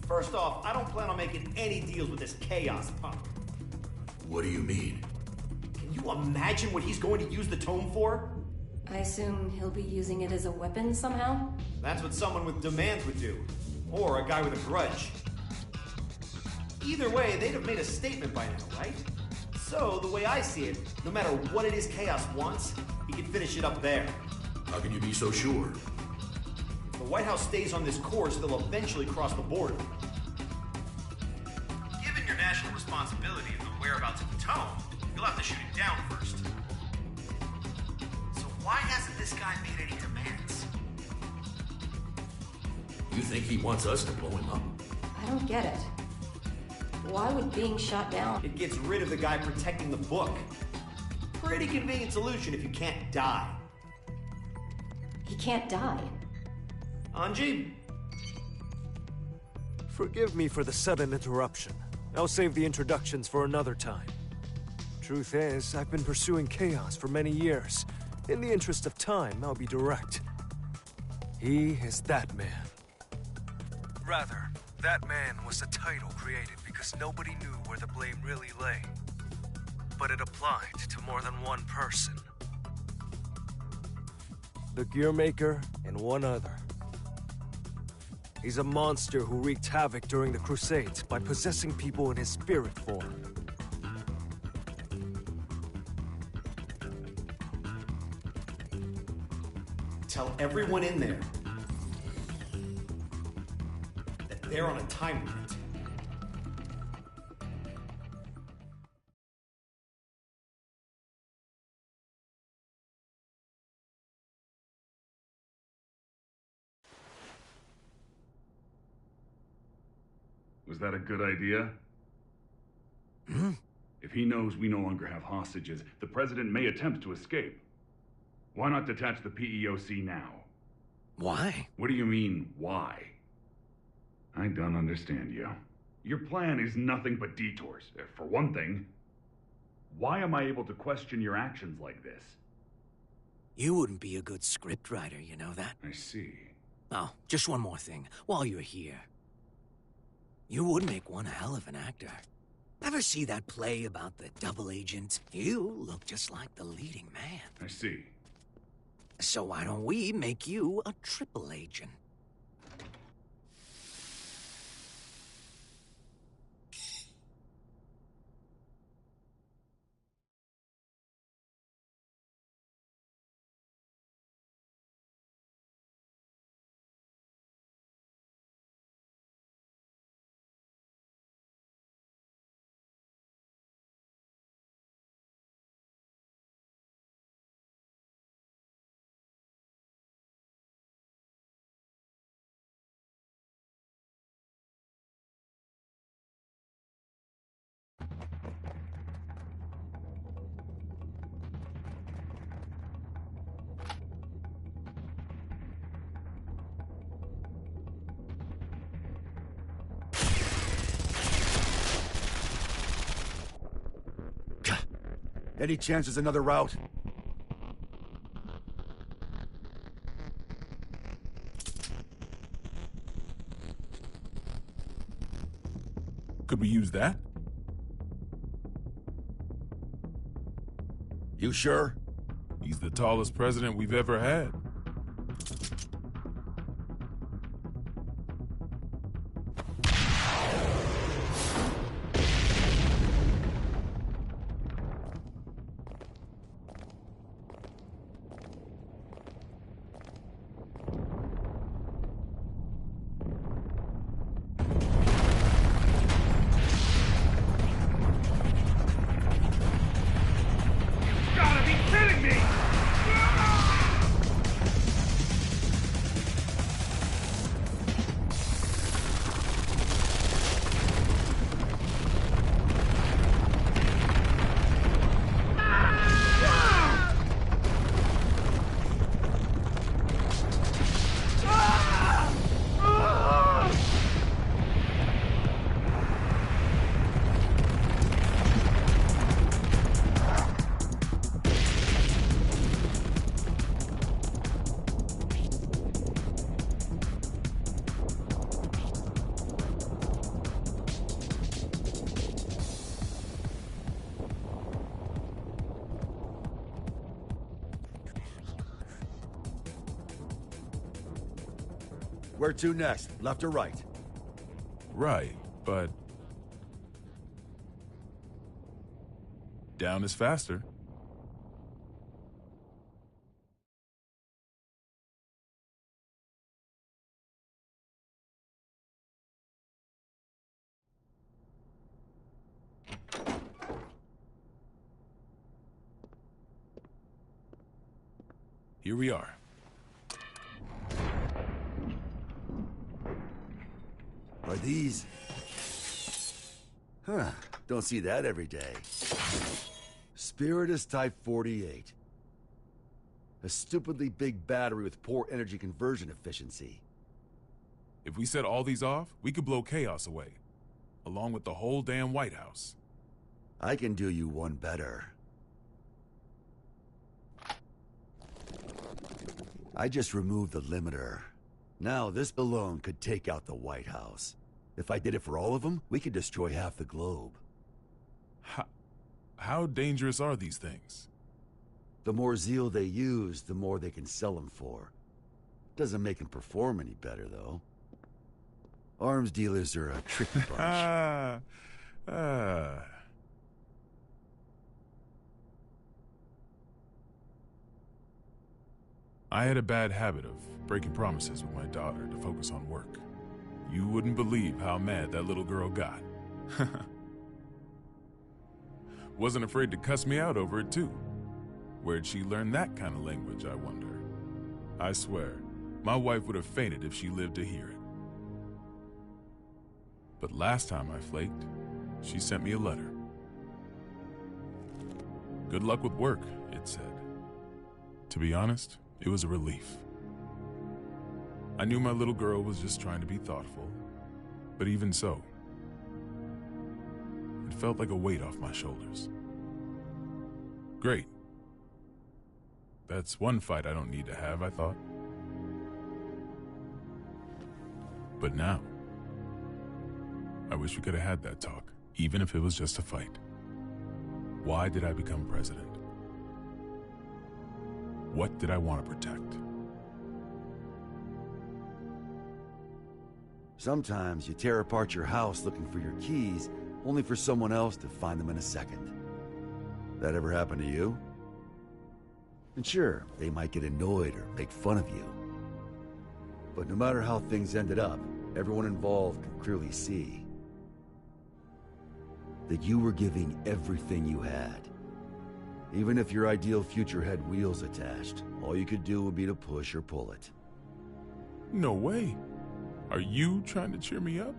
First off, I don't plan on making any deals with this Chaos punk.
What do you mean?
Can you imagine what he's going to use the tome for?
I assume he'll be using it as a weapon somehow?
That's what someone with demands would do. Or a guy with a grudge. Either way, they'd have made a statement by now, right? So, the way I see it, no matter what it is Chaos wants, he can finish it up there.
How can you be so sure?
If the White House stays on this course, they'll eventually cross the border. Given your national responsibility and the whereabouts of the tome, you'll have to shoot it down first. So
Why hasn't this guy made any demands?
You think he wants us to blow him up?
I don't get it. Why would being shot down?
It gets rid of the guy protecting the book. Pretty convenient solution if you can't die.
He can't die.
Anji?
Forgive me for the sudden interruption. I'll save the introductions for another time. Truth is, I've been pursuing Chaos for many years. In the interest of time, I'll be direct. He is that man. Rather, that man was a title created because nobody knew where the blame really lay. But it applied to more than one person. The Gearmaker and one other. He's a monster who wreaked havoc during the Crusades by possessing people in his spirit form.
Tell everyone in there that they're on a time limit.
Was that a good idea? If he knows we no longer have hostages, the president may attempt to escape. Why not detach the PEOC now?
Why?
What do you mean, why? I don't understand you. Your plan is nothing but detours. For one thing, why am I able to question your actions like this?
You wouldn't be a good scriptwriter, you know that?
I see.
Oh, just one more thing, while you're here. You would make one hell of an actor. Ever see that play about the double agent? You look just like the leading man.
I see.
So why don't we make you a triple agent?
Any chance there's another route?
Could we use that?
You sure?
He's the tallest president we've ever had.
Where to next? Left or right?
Right, but... down is faster. Here we are.
Are these... Huh, don't see that every day. Spiritus Type 48. A stupidly big battery with poor energy conversion efficiency.
If we set all these off, we could blow Chaos away, along with the whole damn White House.
I can do you one better. I just removed the limiter. Now this alone could take out the White House. If I did it for all of them, we could destroy half the globe.
How dangerous are these things?
The more zeal they use, the more they can sell them for. Doesn't make them perform any better, though. Arms dealers are a tricky bunch.
I had a bad habit of breaking promises with my daughter to focus on work. You wouldn't believe how mad that little girl got. Wasn't afraid to cuss me out over it, too. Where'd she learn that kind of language, I wonder? I swear, my wife would have fainted if she lived to hear it. But last time I flaked, she sent me a letter. Good luck with work, it said. To be honest, it was a relief. I knew my little girl was just trying to be thoughtful, but even so, it felt like a weight off my shoulders. Great. That's one fight I don't need to have, I thought. But now, I wish we could have had that talk, even if it was just a fight. Why did I become president? What did I want to protect?
Sometimes you tear apart your house looking for your keys, only for someone else to find them in a second. That ever happen to you? And sure, they might get annoyed or make fun of you. But no matter how things ended up, everyone involved could clearly see that you were giving everything you had. Even if your ideal future had wheels attached, all you could do would be to push or pull it.
No way. Are you trying to cheer me up?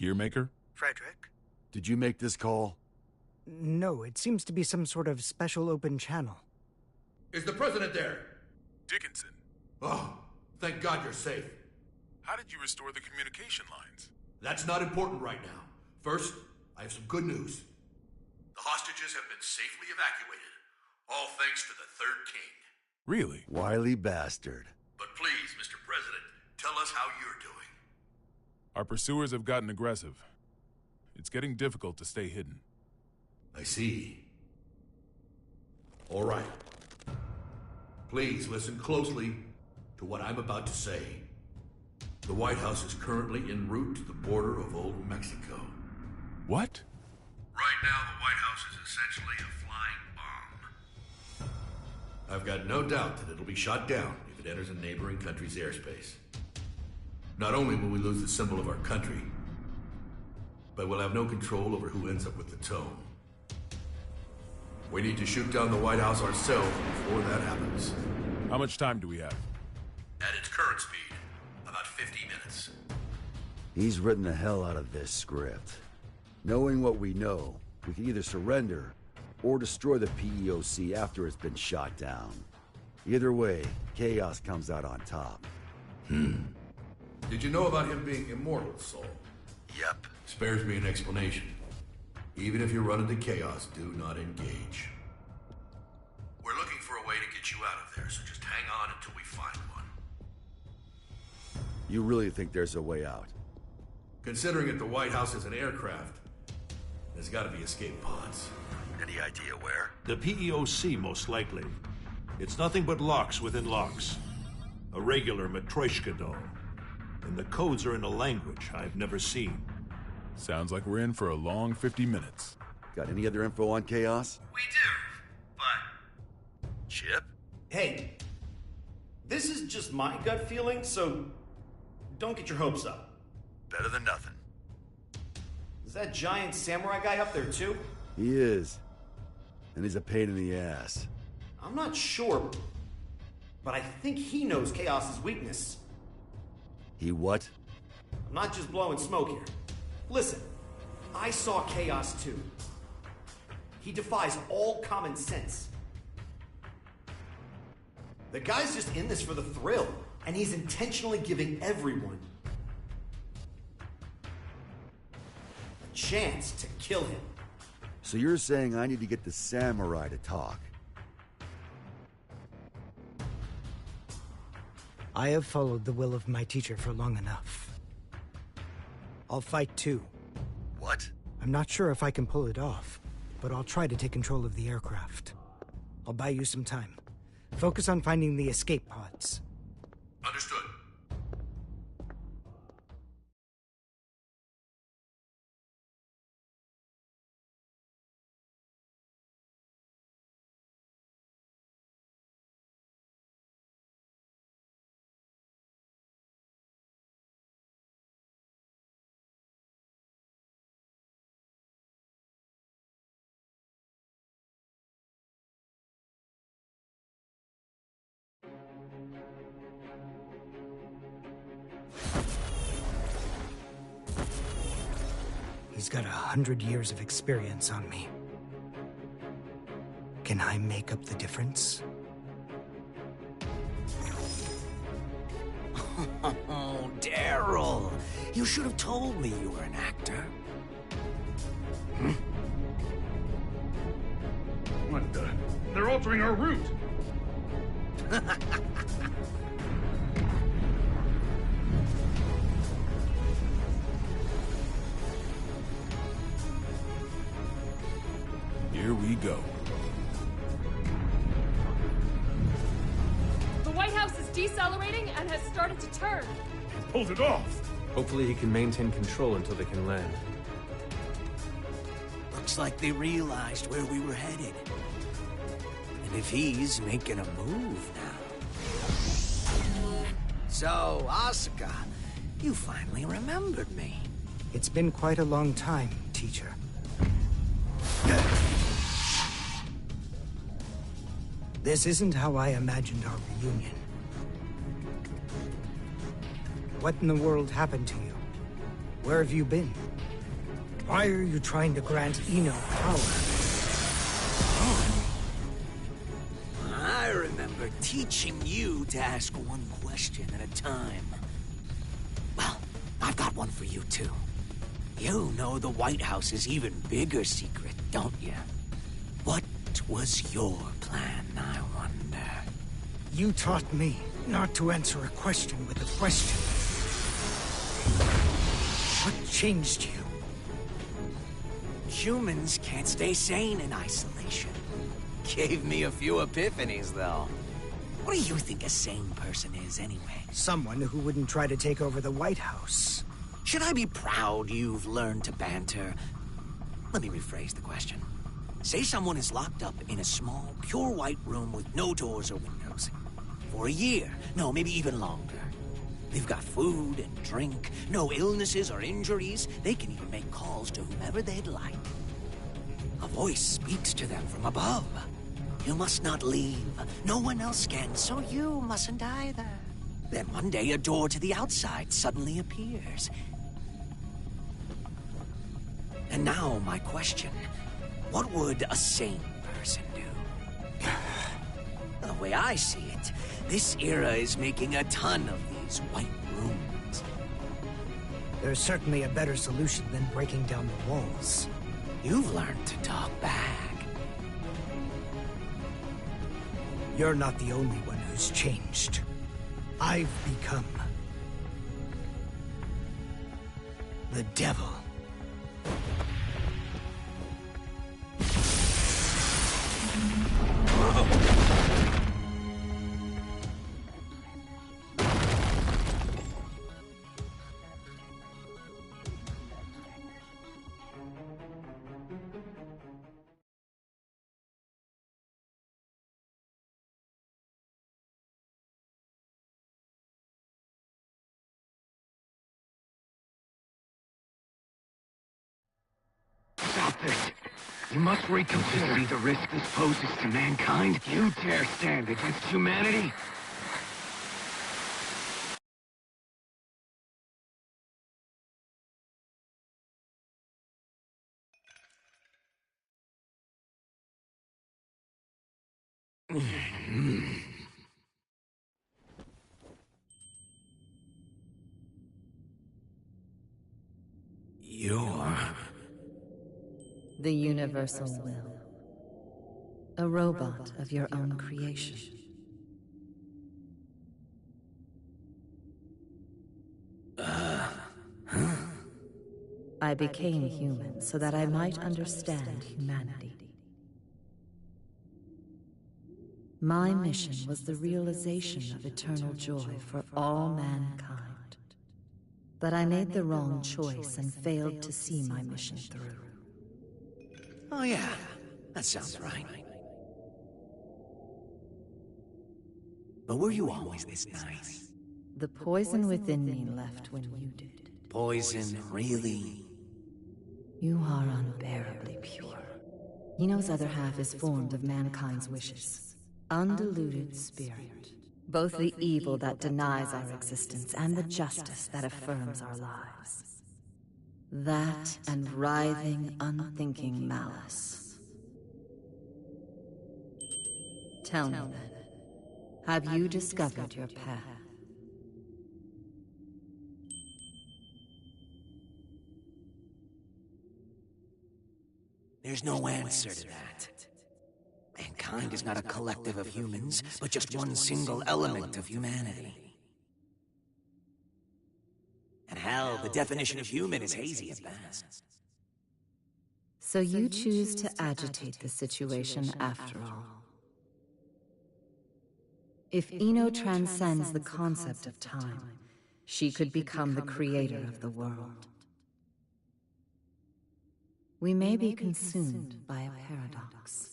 Gearmaker?
Frederick?
Did you make this call?
No, it seems to be some sort of special open channel.
Is the president there?
Dickinson.
Oh, thank God you're safe.
How did you restore the communication lines?
That's not important right now. First, I have some good news. The hostages have been safely evacuated, all thanks to the Third King.
Really?
Wily bastard.
But please, Mr. President, tell us how you're doing.
Our pursuers have gotten aggressive. It's getting difficult to stay hidden.
I see. All right. Please listen closely to what I'm about to say. The White House is currently en route to the border of Old Mexico.
What?
Right now, the White House is essentially a flying bomb. I've got no doubt that it'll be shot down if it enters a neighboring country's airspace. Not only will we lose the symbol of our country, but we'll have no control over who ends up with the tome. We need to shoot down the White House ourselves before that happens.
How much time do we have?
At its current speed, about 50 minutes.
He's written the hell out of this script. Knowing what we know, we can either surrender or destroy the PEOC after it's been shot down. Either way, Chaos comes out on top.
Did you know about him being immortal, Soul?
Yep.
Spares me an explanation. Even if you run into Chaos, do not engage. We're looking for a way to get you out of there, so just hang on until we find one.
You really think there's a way out?
Considering that the White House is an aircraft, there's gotta be escape pods.
Any idea where?
The PEOC, most likely. It's nothing but locks within locks. A regular Matryoshka doll. And the codes are in a language I've never seen.
Sounds like we're in for a long 50 minutes.
Got any other info on Chaos?
We do, but...
Chip?
Hey, this is just my gut feeling, so don't get your hopes up.
Better than nothing.
Is that giant samurai guy up there too?
He is. And he's a pain in the ass.
I'm not sure, but I think he knows Chaos's weakness.
He what?
I'm not just blowing smoke here. Listen, I saw Chaos too. He defies all common sense. The guy's just in this for the thrill, and he's intentionally giving everyone a chance to kill him.
So you're saying I need to get the samurai to talk?
I have followed the will of my teacher for long enough. I'll fight too.
What?
I'm not sure if I can pull it off, but I'll try to take control of the aircraft. I'll buy you some time. Focus on finding the escape pods.
Understood.
He's got 100 years of experience on me. Can I make up the difference?
Oh, Daryl! You should have told me you were an actor.
What the? They're altering our route!
Here we go.
The White House is decelerating and has started to turn.
Pulled it off!
Hopefully he can maintain control until they can land.
Looks like they realized where we were headed. And if he's making a move now... So, Asuka, you finally remembered me.
It's been quite a long time, teacher. This isn't how I imagined our reunion. What in the world happened to you? Where have you been? Why are you trying to grant Eno power?
I remember teaching you to ask one question at a time. Well, I've got one for you too. You know the White House's even bigger secret, don't you? What was your plan, I wonder?
You taught me not to answer a question with a question. What changed you?
Humans can't stay sane in isolation. Gave me a few epiphanies, though. What do you think a sane person is, anyway?
Someone who wouldn't try to take over the White House.
Should I be proud you've learned to banter? Let me rephrase the question. Say someone is locked up in a small, pure white room with no doors or windows. For a year, no, maybe even longer. They've got food and drink, no illnesses or injuries. They can even make calls to whomever they'd like. A voice speaks to them from above. You must not leave. No one else can, so you mustn't either. Then one day a door to the outside suddenly appears. And now my question. What would a sane person do? The way I see it, this era is making a ton of these white rooms.
There's certainly a better solution than breaking down the walls.
You've learned to talk back.
You're not the only one who's changed. I've become... the devil.
it. You must reconsider the risk this poses to mankind. You dare stand against humanity?
You're...
The universal will. A robot of your own creation. I became human so that I might understand humanity. My mission was the realization of eternal joy for all mankind. But I made the wrong choice and failed to see my mission through.
Oh yeah, that sounds right. But were you always this nice?
The poison within me left when you did.
Poison, really?
You are unbearably pure. Eno's other half is formed of mankind's wishes. Undiluted spirit. Both the evil that denies our existence and the justice that affirms our lives. That and writhing, unthinking malice. Tell me then, have you discovered your path?
There's no answer to that. Mankind is not a collective of humans, but just one single element of humanity. And hell, the definition of human is hazy at best.
So you choose to agitate the situation after all. If Eno transcends the concept of time, she could become the creator of the world. We may be consumed by a paradox.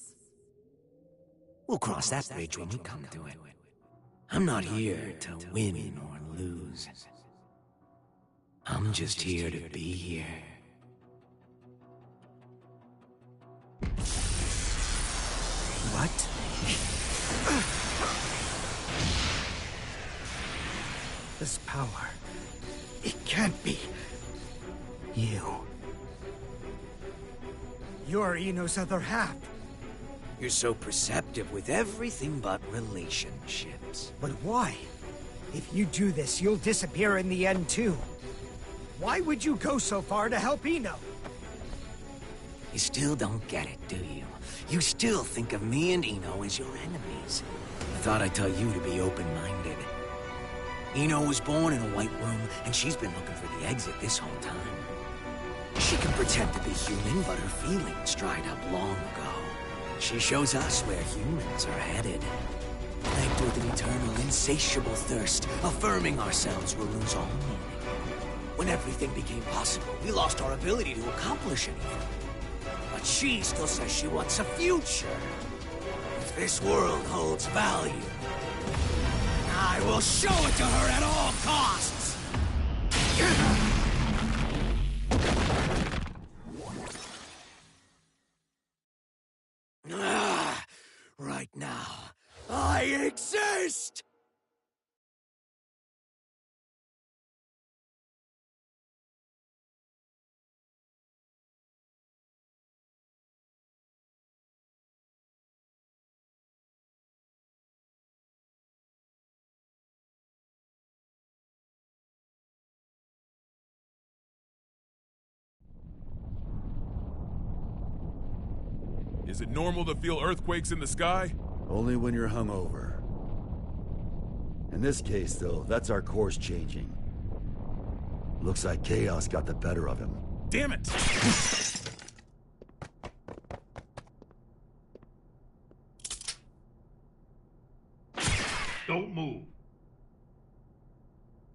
We'll cross that bridge when we come to it. I'm not here to win or lose. I'm just here to be here. What?
This power... it can't be... you. You're Eno's other half.
You're so perceptive with everything but relationships.
But why? If you do this, you'll disappear in the end too. Why would you go so far to help Eno?
You still don't get it, do you? You still think of me and Eno as your enemies. I thought I'd tell you to be open-minded. Eno was born in a white room, and she's been looking for the exit this whole time. She can pretend to be human, but her feelings dried up long ago. She shows us where humans are headed. Plagued with an eternal, insatiable thirst, affirming ourselves will lose all meaning. When everything became possible, we lost our ability to accomplish anything. But she still says she wants a future. If this world holds value, I will show it to her at all costs! Right now, I exist!
Is it normal to feel earthquakes in the sky?
Only when you're hungover. In this case, though, that's our course changing. Looks like chaos got the better of him.
Damn it!
Don't move.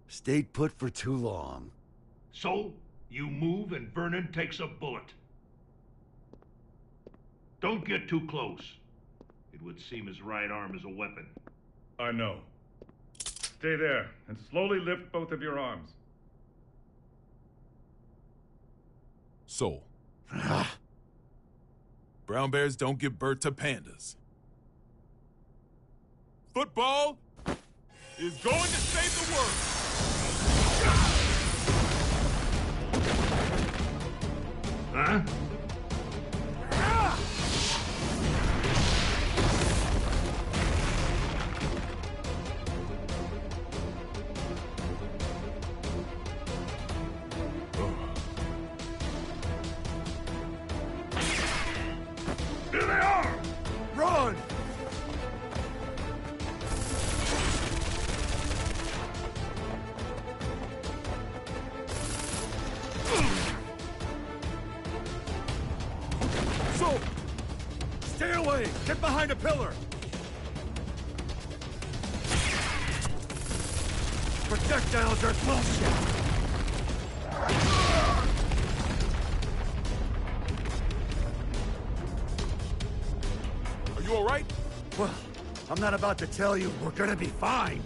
Stayed put for too long.
So, you move and Vernon takes a bullet. Don't get too close. It would seem his right arm is a weapon.
I know. Stay there, and slowly lift both of your arms.
Soul. Brown bears don't give birth to pandas. Football is going to save the world!
Huh? Here they are!
Run! So, stay away! Get behind a pillar! Projectiles are bullshit!
Are you all right?
Well, I'm not about to tell you we're gonna be fine.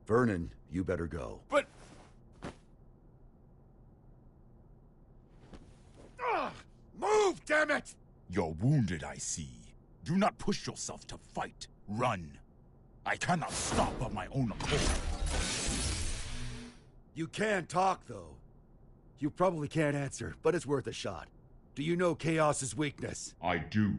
Vernon, you better go.
But...
Move, damn it!
You're wounded, I see. Do not push yourself to fight. Run. I cannot stop of my own accord.
You can talk, though. You probably can't answer, but it's worth a shot. Do you know Chaos's weakness?
I do.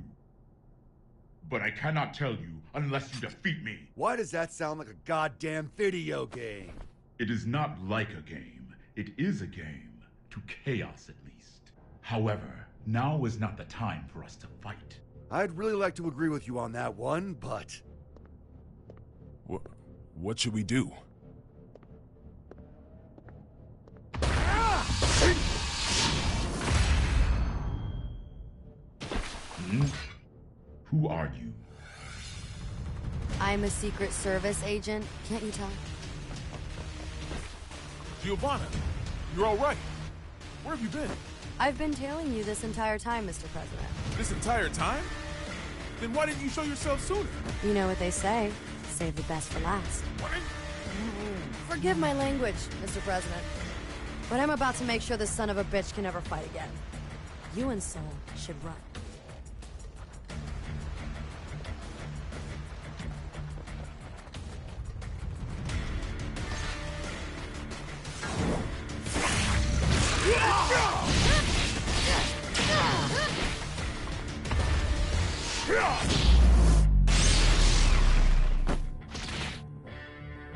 But I cannot tell you unless you defeat me.
Why does that sound like a goddamn video game?
It is not like a game. It is a game. To Chaos, at least. However,
Now is not the time for us to fight.
I'd really like to agree with you on that one, but...
What should we do?
Who are you?
I'm a Secret Service agent. Can't you tell?
Giovanna, you're all right. Where have you been?
I've been tailing you this entire time, Mr. President.
This entire time? Then why didn't you show yourself sooner?
You know what they say. Save the best for last. Forgive my language, Mr. President. But I'm about to make sure this son of a bitch can never fight again. You and Soul should run.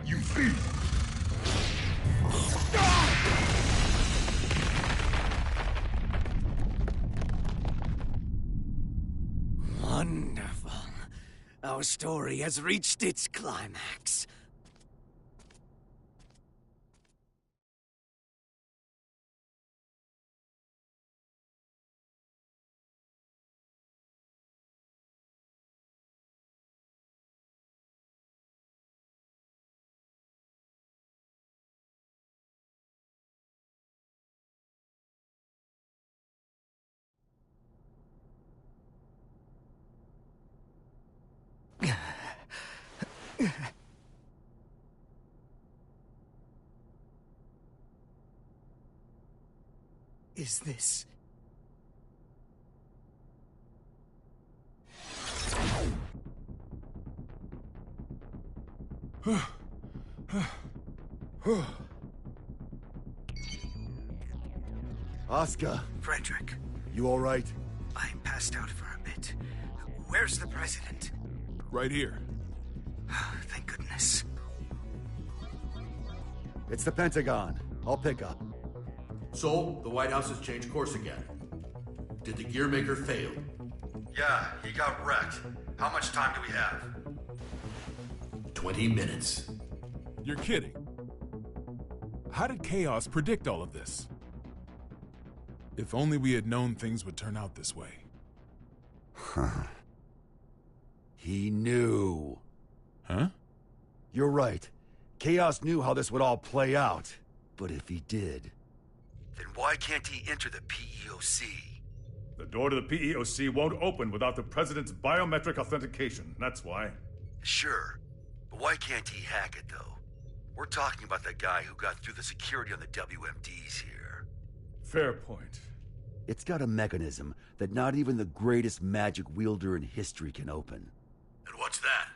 You see?
Wonderful. Our story has reached its climax. Is this...
Oscar.
Frederick.
You all right?
I'm passed out for a bit. Where's the president?
Right here.
Thank goodness.
It's the Pentagon. I'll pick up.
Soul, the White House has changed course again. Did the Gearmaker fail?
Yeah, he got wrecked. How much time do we have?
20 minutes.
You're kidding. How did Chaos predict all of this? If only we had known things would turn out this way.
Huh. He knew.
Huh?
You're right. Chaos knew how this would all play out. But if he did, then why can't he enter the PEOC?
The door to the PEOC won't open without the President's biometric authentication. That's why.
Sure. But why can't he hack it, though? We're talking about the guy who got through the security on the WMDs here.
Fair point.
It's got a mechanism that not even the greatest magic wielder in history can open.
And what's that?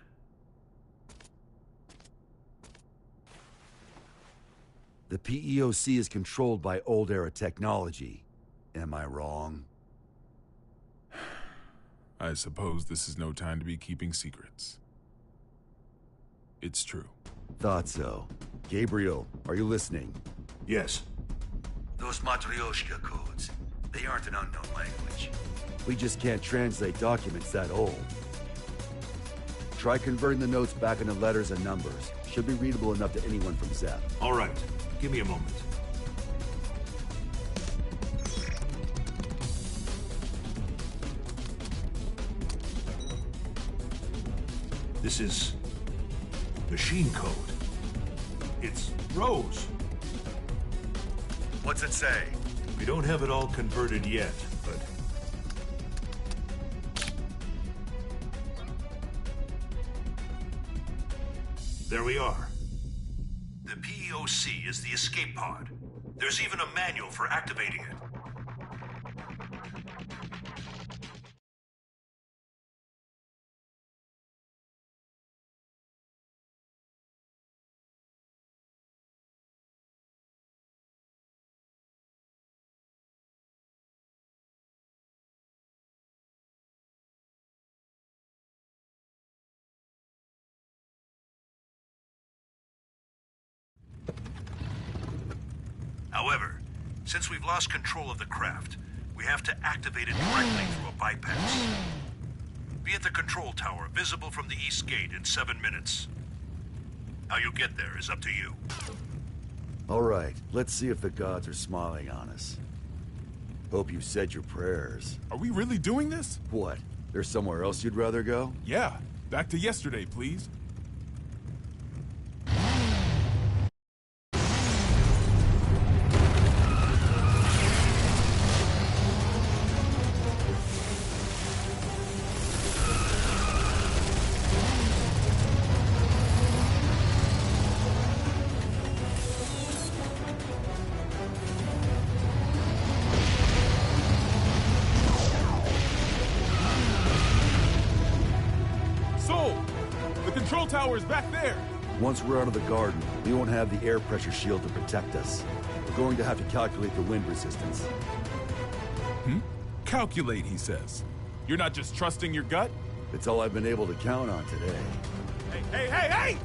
The PEOC is controlled by old-era technology. Am I wrong?
I suppose this is no time to be keeping secrets. It's true.
Thought so. Gabriel, are you listening?
Yes.
Those Matryoshka codes, they aren't an unknown language. We just can't translate documents that old. Try converting the notes back into letters and numbers. Should be readable enough to anyone from Zep.
All right. Give me a moment. This is machine code. It's Rose.
What's it say?
We don't have it all converted yet, but... There we are. The PEOC is the escape pod. There's even a manual for activating it. However, since we've lost control of the craft, we have to activate it directly through a bypass. Be at the control tower, visible from the east gate in 7 minutes. How you get there is up to you.
All right, let's see if the gods are smiling on us. Hope you said your prayers.
Are we really doing this?
What? There's somewhere else you'd rather go?
Yeah. Back to yesterday, please. Tower is back there.
Once we're out of the garden, we won't have the air pressure shield to protect us. We're going to have to calculate the wind resistance.
Calculate, he says. You're not just trusting your gut?
It's all I've been able to count on today.
Hey!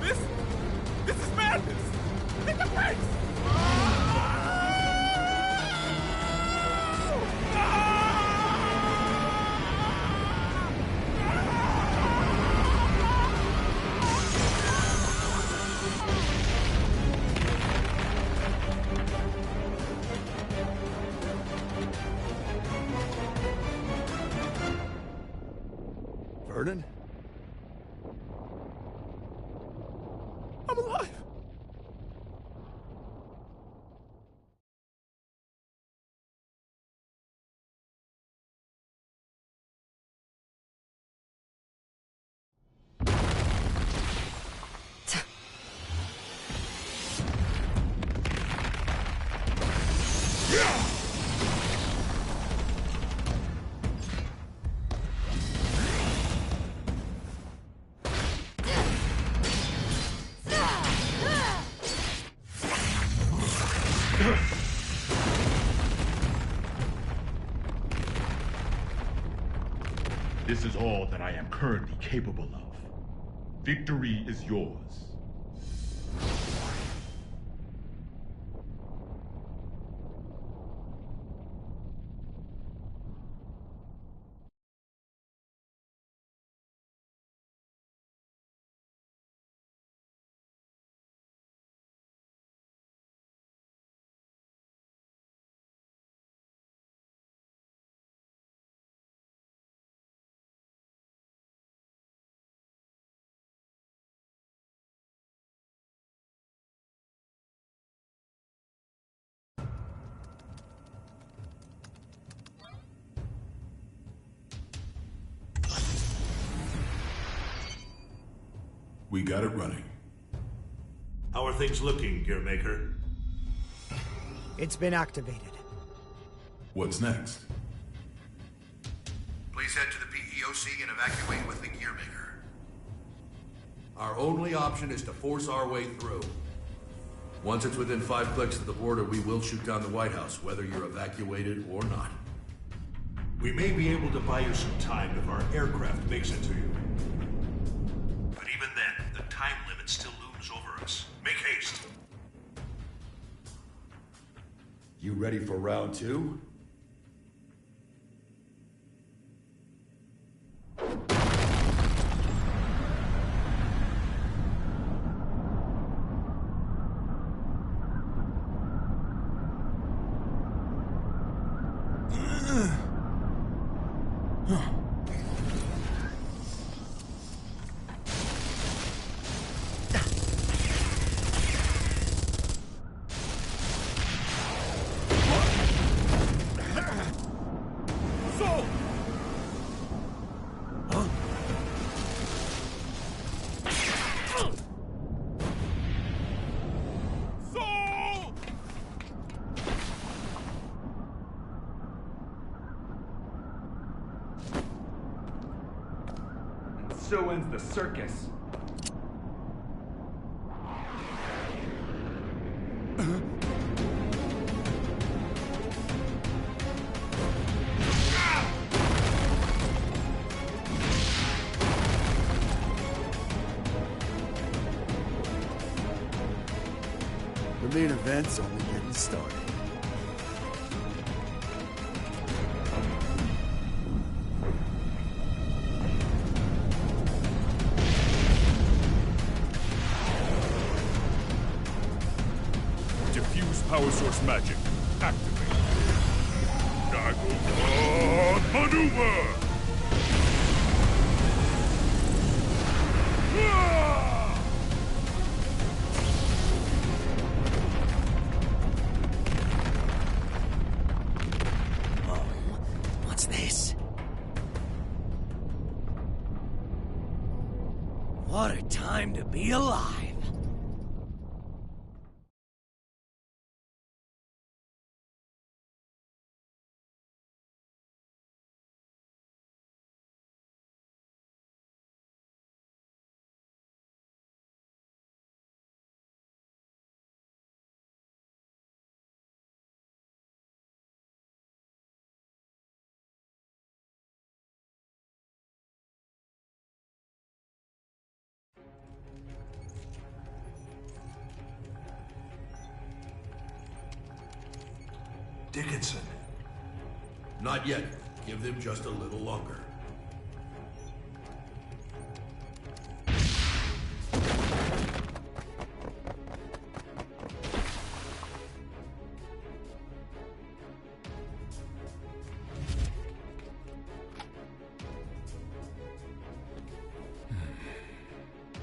This is madness! Hit the brakes!
Vernon?
I'm alive!
This is all that I am currently capable of. Victory is yours.
We got it running.
How are things looking, Gearmaker?
It's been activated.
What's next?
Please head to the PEOC and evacuate with the Gearmaker. Our only option is to force our way through. Once it's within 5 clicks of the border, we will shoot down the White House, whether you're evacuated or not.
We may be able to buy you some time if our aircraft makes it to you. But even then, the time limit still looms over us. Make haste.
You ready for round 2?
So ends the circus.
The main event's only getting started.
Diffuse power source magic. Activate. Dagobah maneuver!
What's this? What a time to be alive!
Dickinson.
Not yet. Give them just a little longer.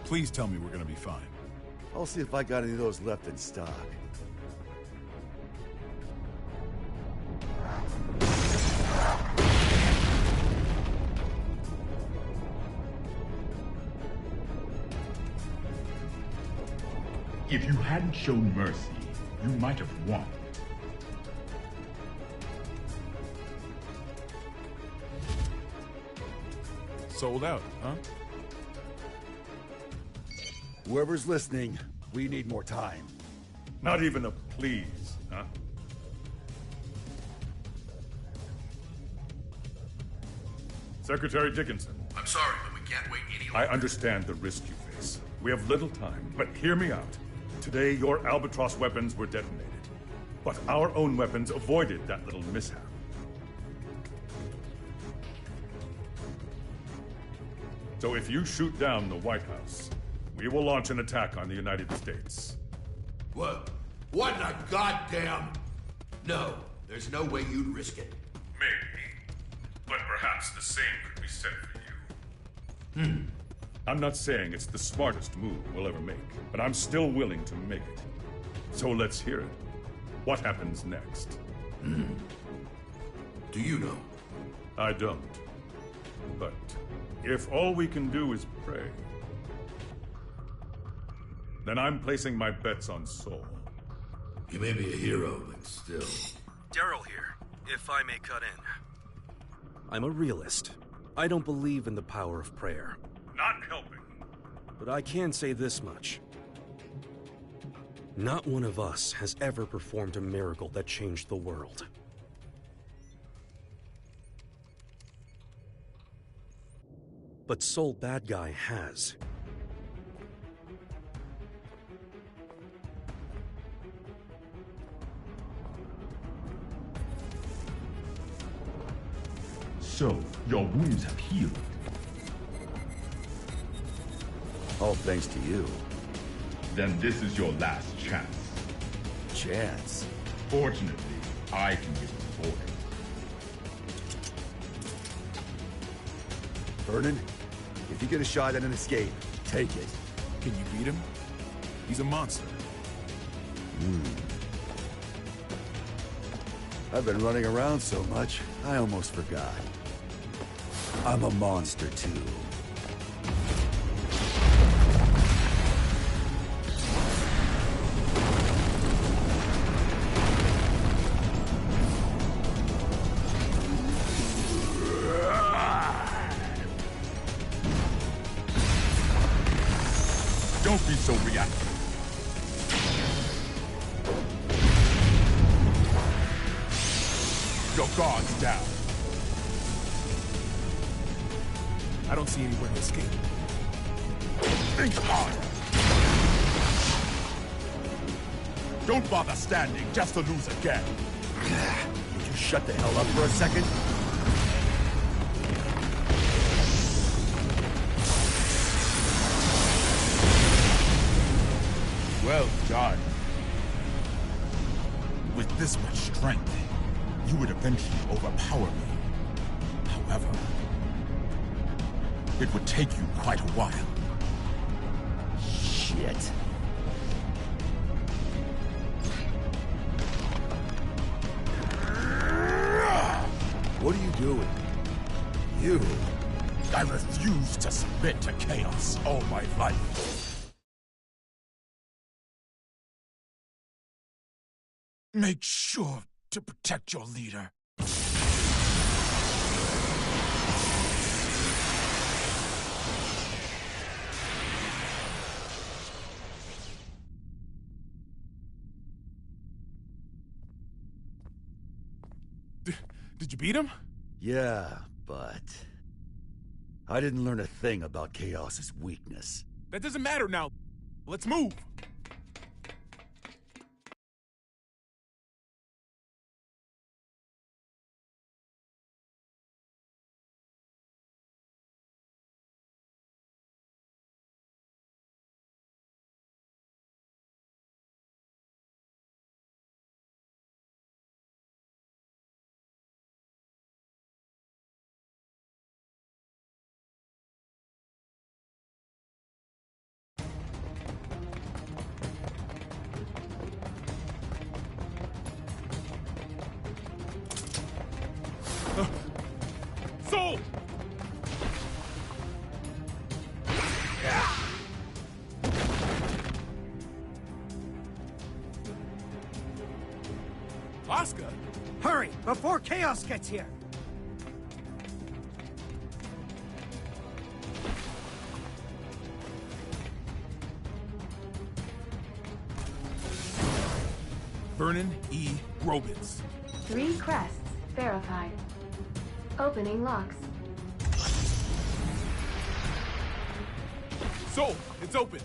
Please tell me we're gonna be fine.
I'll see if I got any of those left in stock.
If you hadn't shown mercy, you might have won.
Sold out, huh?
Whoever's listening, we need more time.
Not even a please, huh? Secretary Dickinson.
I'm sorry, but we can't wait any
I
longer.
understand the risk you face. We have little time, but hear me out. Today, your Albatross weapons were detonated. But our own weapons avoided that little mishap. So if you shoot down the White House, we will launch an attack on the United States.
What? What in the goddamn... No, there's no way you'd risk it.
Maybe. But perhaps the same could be said for you. I'm not saying it's the smartest move we'll ever make, but I'm still willing to make it. So let's hear it. What happens next?
Do you know?
I don't. But if all we can do is pray, then I'm placing my bets on Sol.
You may be a hero, but still...
Daryl here, if I may cut in. I'm a realist. I don't believe in the power of prayer.
Not helping.
But I can say this much. Not one of us has ever performed a miracle that changed the world. But Sol Bad Guy has.
So, your wounds have healed.
All thanks to you.
Then this is your last chance.
Chance?
Fortunately, I can give you more.
Vernon, if you get a shot at an escape, take it.
Can you beat him? He's a monster.
I've been running around so much, I almost forgot. I'm a monster too.
Don't be so reactive. Your guard's down.
I don't see anywhere to escape.
Think harder. Don't bother standing just to lose again.
Would you shut the hell up for a second?
Well done. With this much strength, you would eventually overpower me. However, it would take you quite a while.
Shit. What are you doing? You?
I refuse to submit to chaos all my life. Make sure to protect your leader.
Did you beat him?
Yeah, but... I didn't learn a thing about Chaos's weakness.
That doesn't matter now. Let's move. Soul! Oscar?
Hurry, before Chaos gets here!
Vernon E. Grobitz.
3 crests verified. Opening locks.
Soul, it's open.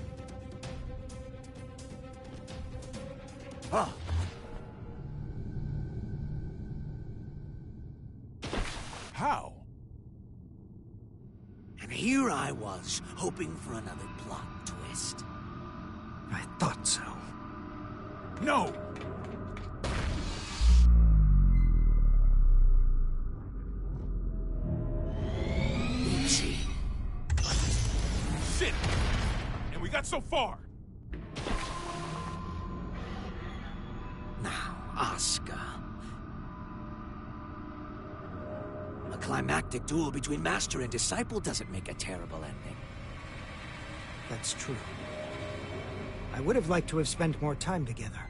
Huh.
How?
And here I was, hoping for another plot twist.
I thought so.
No!
Oopsie.
Shit! And we got so far!
Now, Oscar. A climactic duel between master and disciple doesn't make a terrible ending.
That's true. I would have liked to have spent more time together.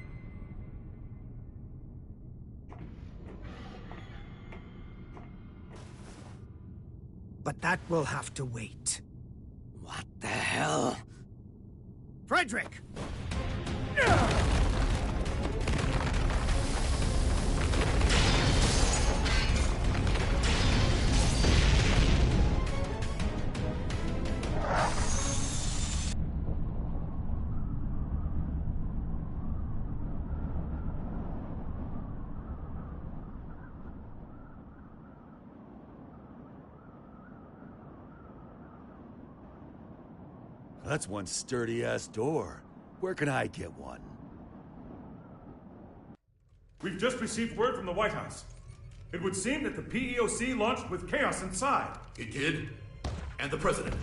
But that will have to wait.
What the hell?
Frederick!
That's one sturdy-ass door. Where can I get one?
We've just received word from the White House. It would seem that the PEOC launched with chaos inside.
It did? And the president?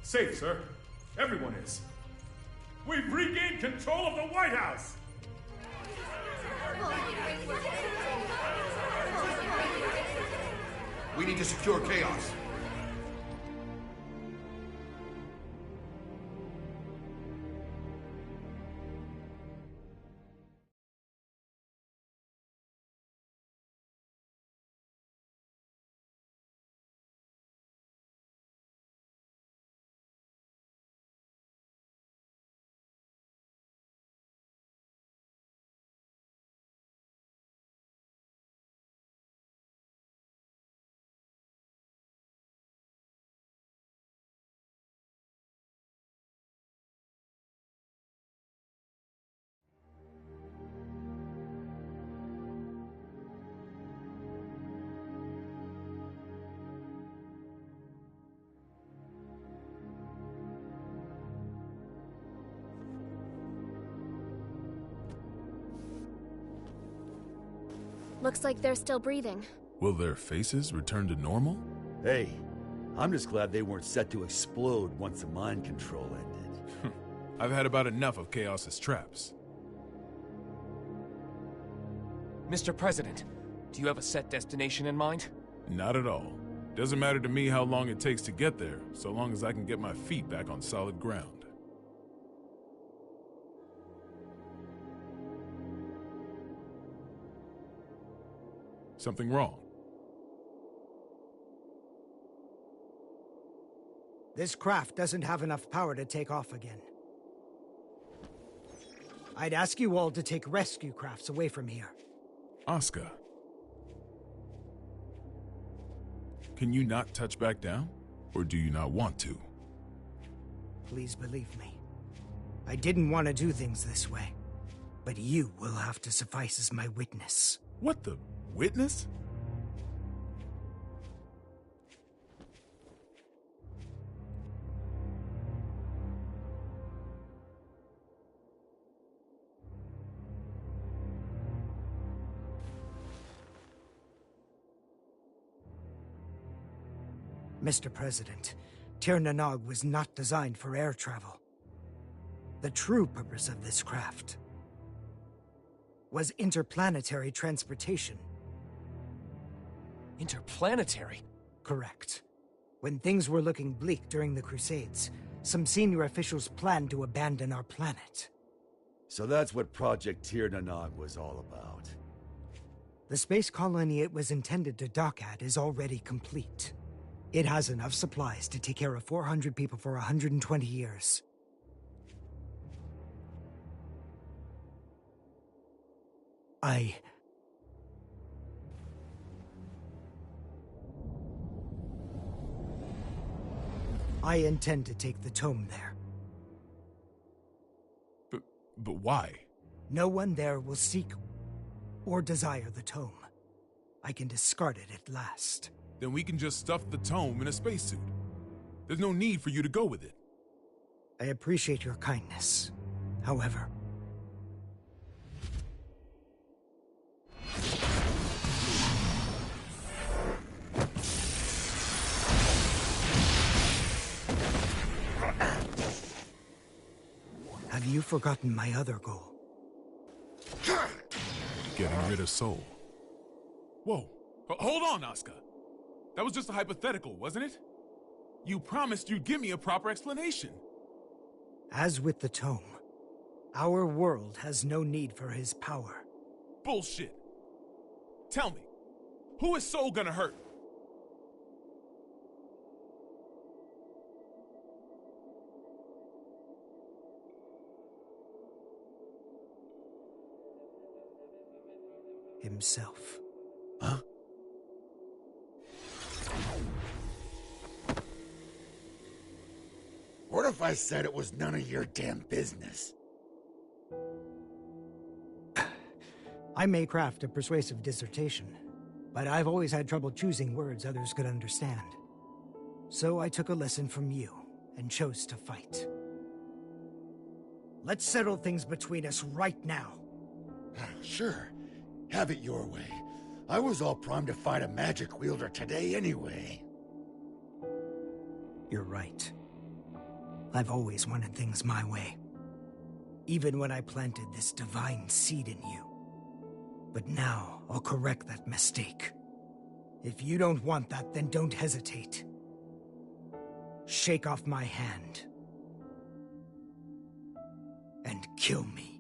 Safe, sir. Everyone is. We've regained control of the White House!
We need to secure chaos.
Looks like they're still breathing.
Will their faces return to normal?
Hey, I'm just glad they weren't set to explode once the mind control ended.
I've had about enough of Chaos's traps.
Mr. President, do you have a set destination in mind?
Not at all. Doesn't matter to me how long it takes to get there, so long as I can get my feet back on solid ground. Something wrong?
This craft doesn't have enough power to take off again. I'd ask you all to take rescue crafts away from here.
Asuka. Can you not touch back down? Or do you not want to?
Please believe me. I didn't want to do things this way. But you will have to suffice as my witness.
What the? Witness?
Mr. President, Tir Nanog was not designed for air travel. The true purpose of this craft was interplanetary transportation.
Interplanetary?
Correct. When things were looking bleak during the Crusades, some senior officials planned to abandon our planet.
So that's what Project Tir Nanog was all about.
The space colony it was intended to dock at is already complete. It has enough supplies to take care of 400 people for 120 years. I intend to take the tome there.
But why?
No one there will seek or desire the tome. I can discard it at last.
Then we can just stuff the tome in a spacesuit. There's no need for you to go with it.
I appreciate your kindness. However, have you forgotten my other goal?
Getting rid of Soul. Whoa. Hold on, Asuka. That was just a hypothetical, wasn't it? You promised you'd give me a proper explanation.
As with the tome, our world has no need for his power.
Bullshit. Tell me, who is Soul gonna hurt?
Himself.
Huh? What if I said it was none of your damn business?
I may craft a persuasive dissertation, but I've always had trouble choosing words others could understand. So I took a lesson from you and chose to fight. Let's settle things between us right now.
Sure. Have it your way. I was all primed to fight a magic wielder today anyway.
You're right. I've always wanted things my way. Even when I planted this divine seed in you. But now, I'll correct that mistake. If you don't want that, then don't hesitate. Shake off my hand. And kill me.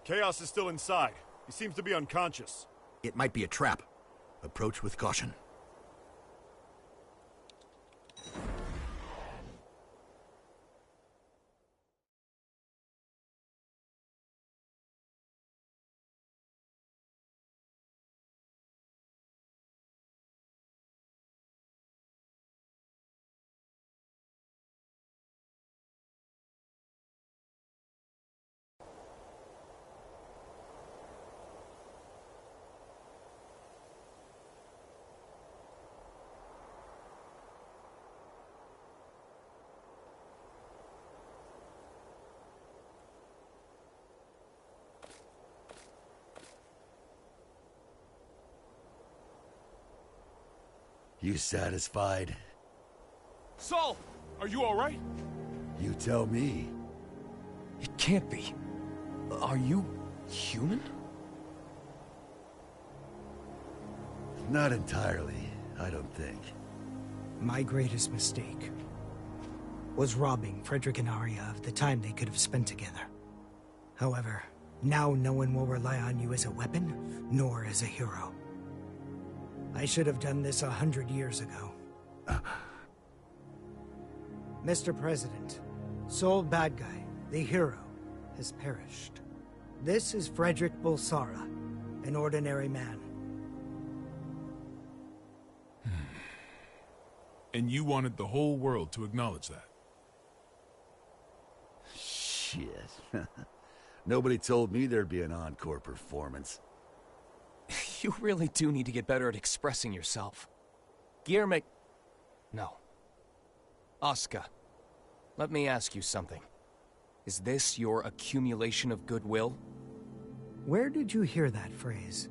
Chaos is still inside. He seems to be unconscious.
It might be a trap. Approach with caution.
You satisfied?
Saul, are you alright?
You tell me.
It can't be. Are you human?
Not entirely, I don't think.
My greatest mistake was robbing Frederick and Arya of the time they could have spent together. However, now no one will rely on you as a weapon, nor as a hero. I should have done this 100 years ago. Mr. President, Saul Bad Guy, the hero, has perished. This is Frederick Bulsara, an ordinary man.
And you wanted the whole world to acknowledge that.
Shit. Nobody told me there'd be an encore performance.
You really do need to get better at expressing yourself. No. Asuka, let me ask you something. Is this your accumulation of goodwill?
Where did you hear that phrase?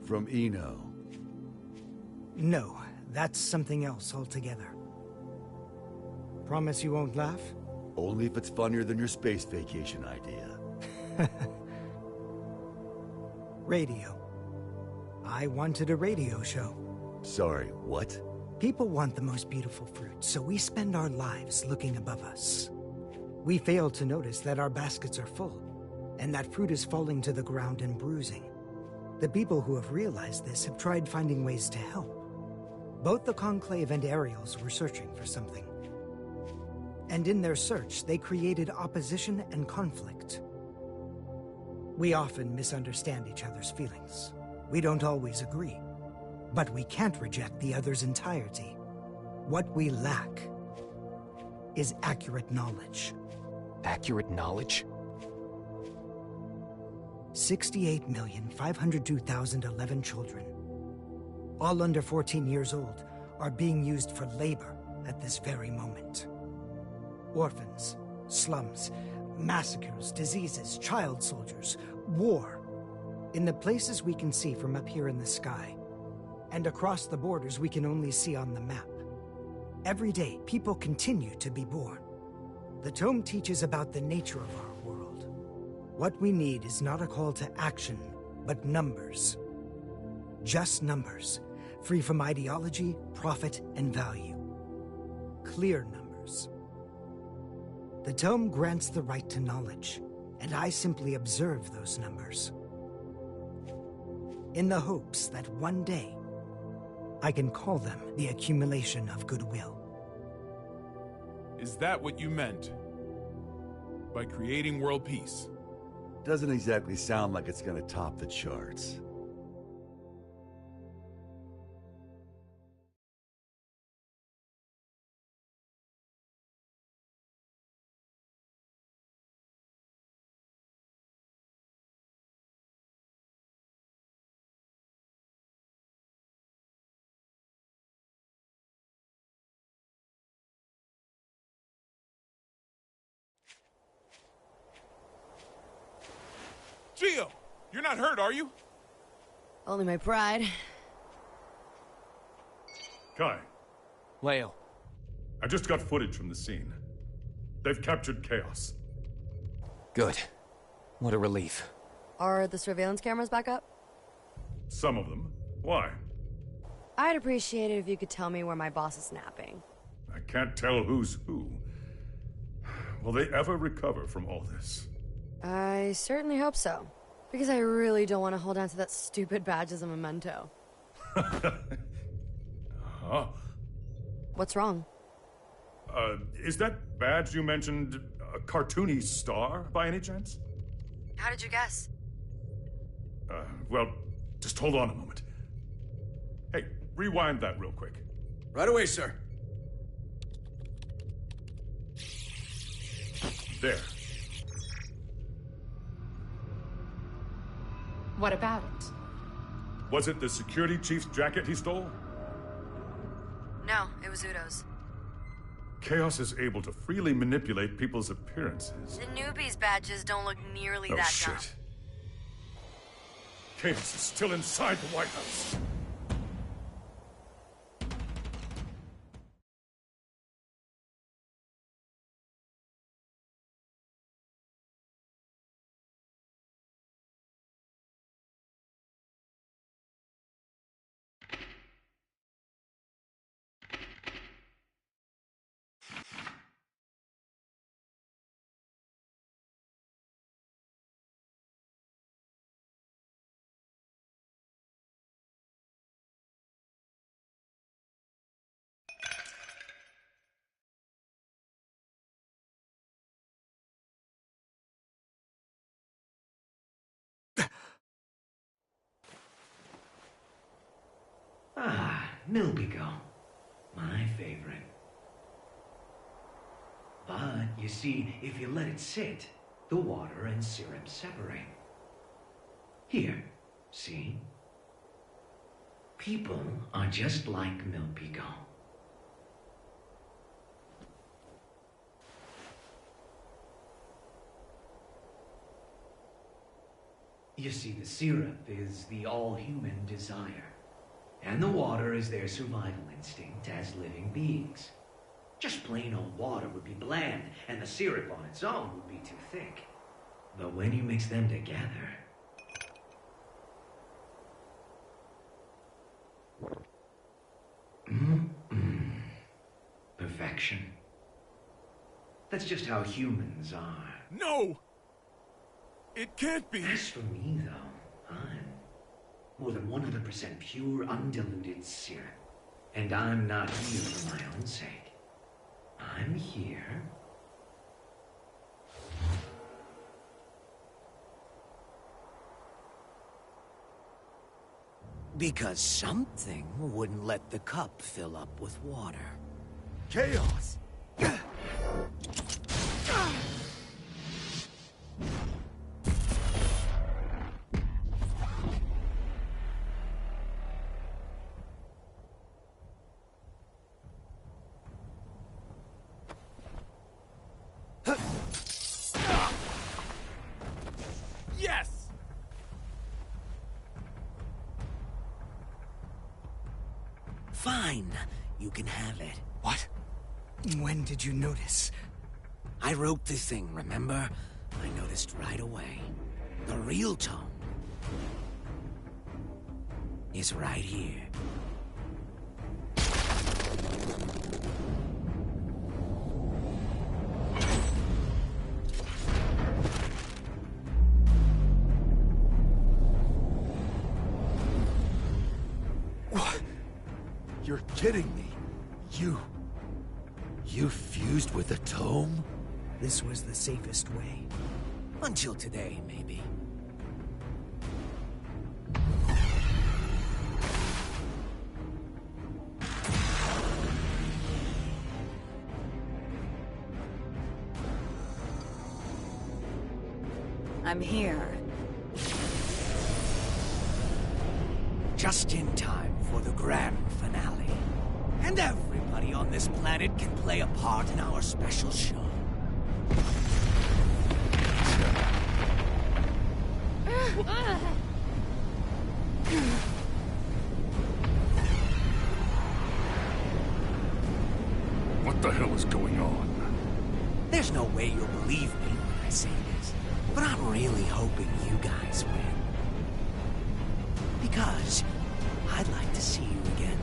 From Eno.
No, that's something else altogether. Promise you won't laugh?
Only if it's funnier than your space vacation idea.
Radio. I wanted a radio show.
Sorry, what?
People want the most beautiful fruit, so we spend our lives looking above us. We fail to notice that our baskets are full, and that fruit is falling to the ground and bruising. The people who have realized this have tried finding ways to help. Both the Conclave and Ariels were searching for something. And in their search, they created opposition and conflict. We often misunderstand each other's feelings. We don't always agree. But we can't reject the other's entirety. What we lack is accurate knowledge.
Accurate knowledge?
68,502,011 children, all under 14 years old, are being used for labor at this very moment. Orphans, slums, massacres, diseases, child soldiers, war. In the places we can see from up here in the sky, and across the borders we can only see on the map. Every day, people continue to be born. The tome teaches about the nature of our world. What we need is not a call to action, but numbers. Just numbers, free from ideology, profit, and value. Clear numbers. The tome grants the right to knowledge, and I simply observe those numbers. In the hopes that one day, I can call them the accumulation of goodwill.
Is that what you meant by creating world peace?
Doesn't exactly sound like it's gonna top the charts.
Gio, you're not hurt, are you?
Only my pride.
Kai.
Leo.
I just got footage from the scene. They've captured Chaos.
Good. What a relief.
Are the surveillance cameras back up?
Some of them. Why?
I'd appreciate it if you could tell me where my boss is napping.
I can't tell who's who. Will they ever recover from all this?
I certainly hope so. Because I really don't want to hold on to that stupid badge as a memento.
Huh?
What's wrong?
Is that badge you mentioned a cartoony star, by any chance?
How did you guess?
Well, just hold on a moment. Hey, rewind that real quick.
Right away, sir.
There.
What about it?
Was it the security chief's jacket he stole?
No, it was Udo's.
Chaos is able to freely manipulate people's appearances.
The newbies' badges don't look nearly
Oh,
that
shit.
dumb.
Chaos is still inside the White House.
Milbigo. My favorite. But, you see, if you let it sit, the water and syrup separate. Here, see? People are just like Milbigo. You see, the syrup is the all-human desire, and the water is their survival instinct as living beings. Just plain old water would be bland, and the syrup on its own would be too thick. But when you mix them together... Perfection. That's just how humans are.
No! It can't be!
As for me, though, I'm more than 100% pure, undiluted syrup. And I'm not here for my own sake. I'm here...
because something wouldn't let the cup fill up with water.
Chaos!
Yes!
Fine. You can have it.
What? When did you notice?
I wrote the thing, remember? I noticed right away. The real tone is right here.
What? You're kidding me. You fused with the tome?
This was the safest way. Until today, maybe.
I'm here.
Just in time for the grand finale. And everybody on this planet can play a part in our special show.
What the hell is going on?
There's no way you'll believe me when I say this, but I'm really hoping you guys win. Because I'd like to see you again.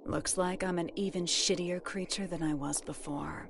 Looks like I'm an even shittier creature than I was before.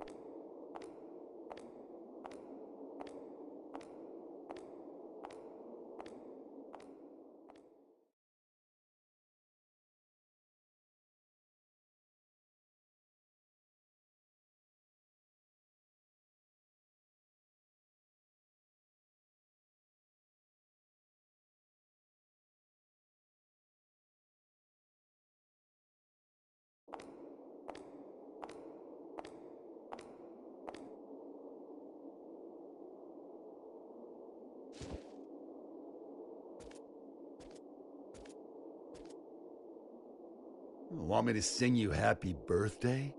Want me to sing you happy birthday?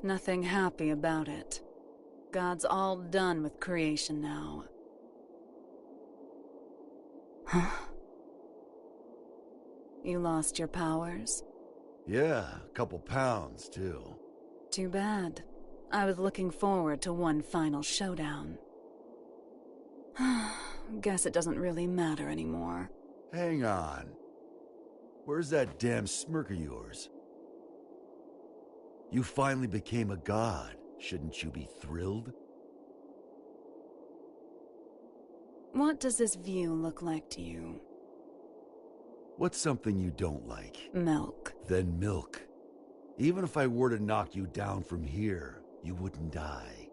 Nothing happy about it. God's all done with creation now. Huh? You lost your powers?
Yeah, a couple pounds, too.
Too bad. I was looking forward to one final showdown.
Guess it doesn't really matter anymore.
Hang on. Where's that damn smirk of yours? You finally became a god. Shouldn't you be thrilled?
What does this view look like to you?
What's something you don't like?
Milk.
Then milk. Even if I were to knock you down from here, you wouldn't die.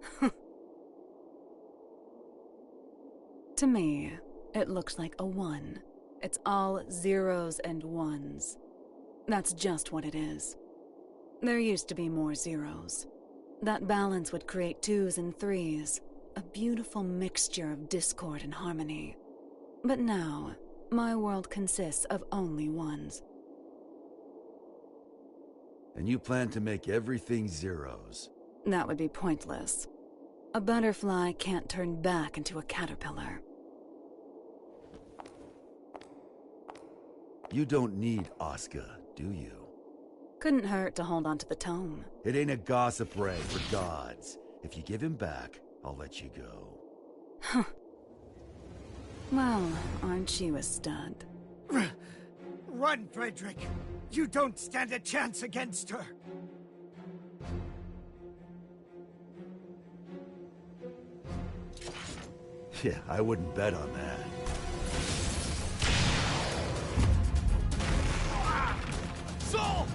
To me, it looks like a 1. It's all zeros and ones. That's just what it is. There used to be more zeros. That balance would create 2s and 3s, a beautiful mixture of discord and harmony. But now, my world consists of only 1s.
And you plan to make everything zeros?
That would be pointless. A butterfly can't turn back into a caterpillar.
You don't need Asuka, do you?
Couldn't hurt to hold on to the tome.
It ain't a gossip rag for gods. If you give him back, I'll let you go.
Huh. Well, aren't you a stud?
Run, Frederick! You don't stand a chance against her!
Yeah, I wouldn't bet on that.
Soul!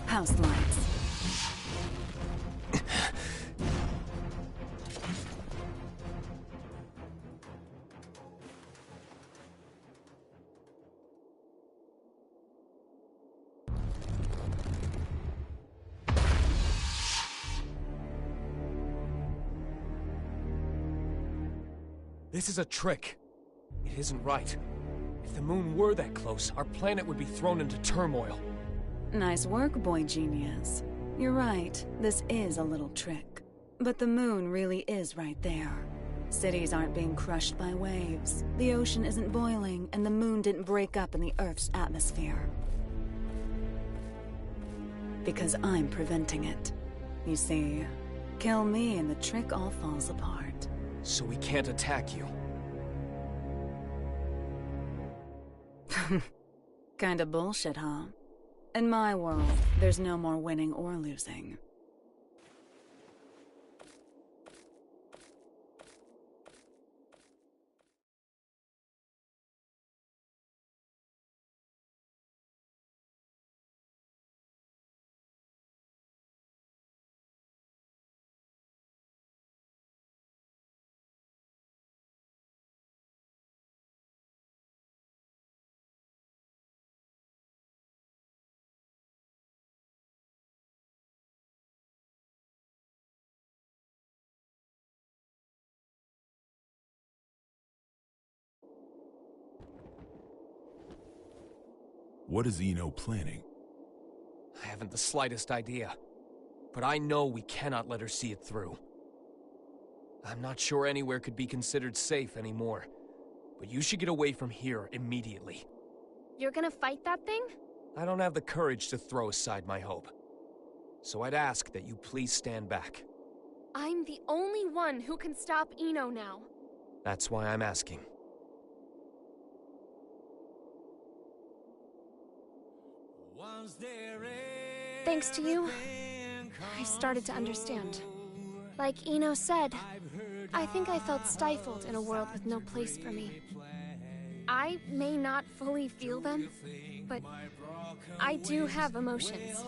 House lights.
This is a trick. It isn't right. If the moon were that close, our planet would be thrown into turmoil.
Nice work, boy genius. You're right, this is a little trick. But the moon really is right there. Cities aren't being crushed by waves. The ocean isn't boiling, and the moon didn't break up in the Earth's atmosphere. Because I'm preventing it. You see, kill me and the trick all falls apart.
So we can't attack you.
Kinda bullshit, huh? In my world, there's no more winning or losing.
What is Eno planning?
I haven't the slightest idea. But I know we cannot let her see it through. I'm not sure anywhere could be considered safe anymore. But you should get away from here immediately.
You're gonna fight that thing?
I don't have the courage to throw aside my hope. So I'd ask that you please stand back.
I'm the only one who can stop Eno now.
That's why I'm asking.
Thanks to you, I started to understand. Like Eno said, I think I felt stifled in a world with no place for me. I may not fully feel them, but I do have emotions.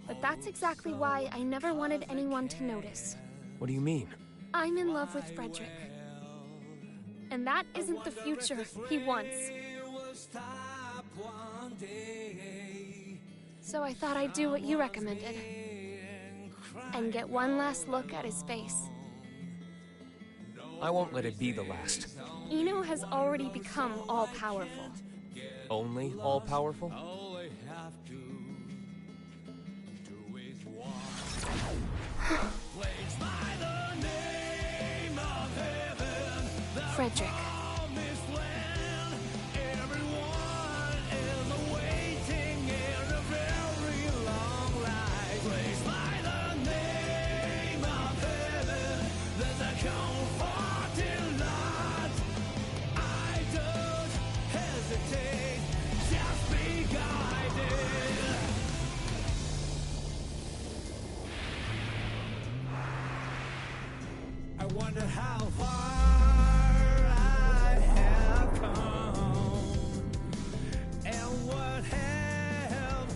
But that's exactly why I never wanted anyone to notice.
What do you mean?
I'm in love with Frederick. And that isn't the future he wants. So I thought I'd do what you recommended. And get one last look at his face.
I won't let it be the last.
Eno has already become all-powerful.
only all-powerful?
Frederick.
I wonder how far I have come, and what have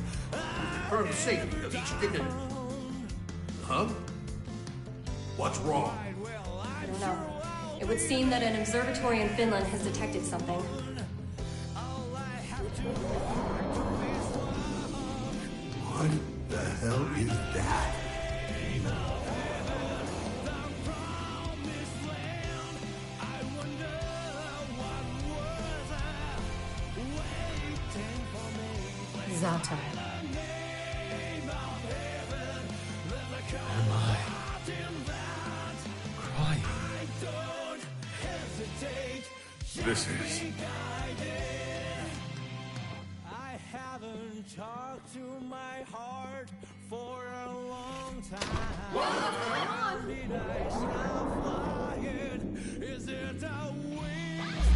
For the safety of each dignity. Huh? What's wrong?
I don't know. It would seem that an observatory in Finland has detected something.
What the hell is that?
Zato.
Am I crying?
This is...
I haven't talked to my heart for a long time.
What's going on?
Did I stop flying? Is it a waste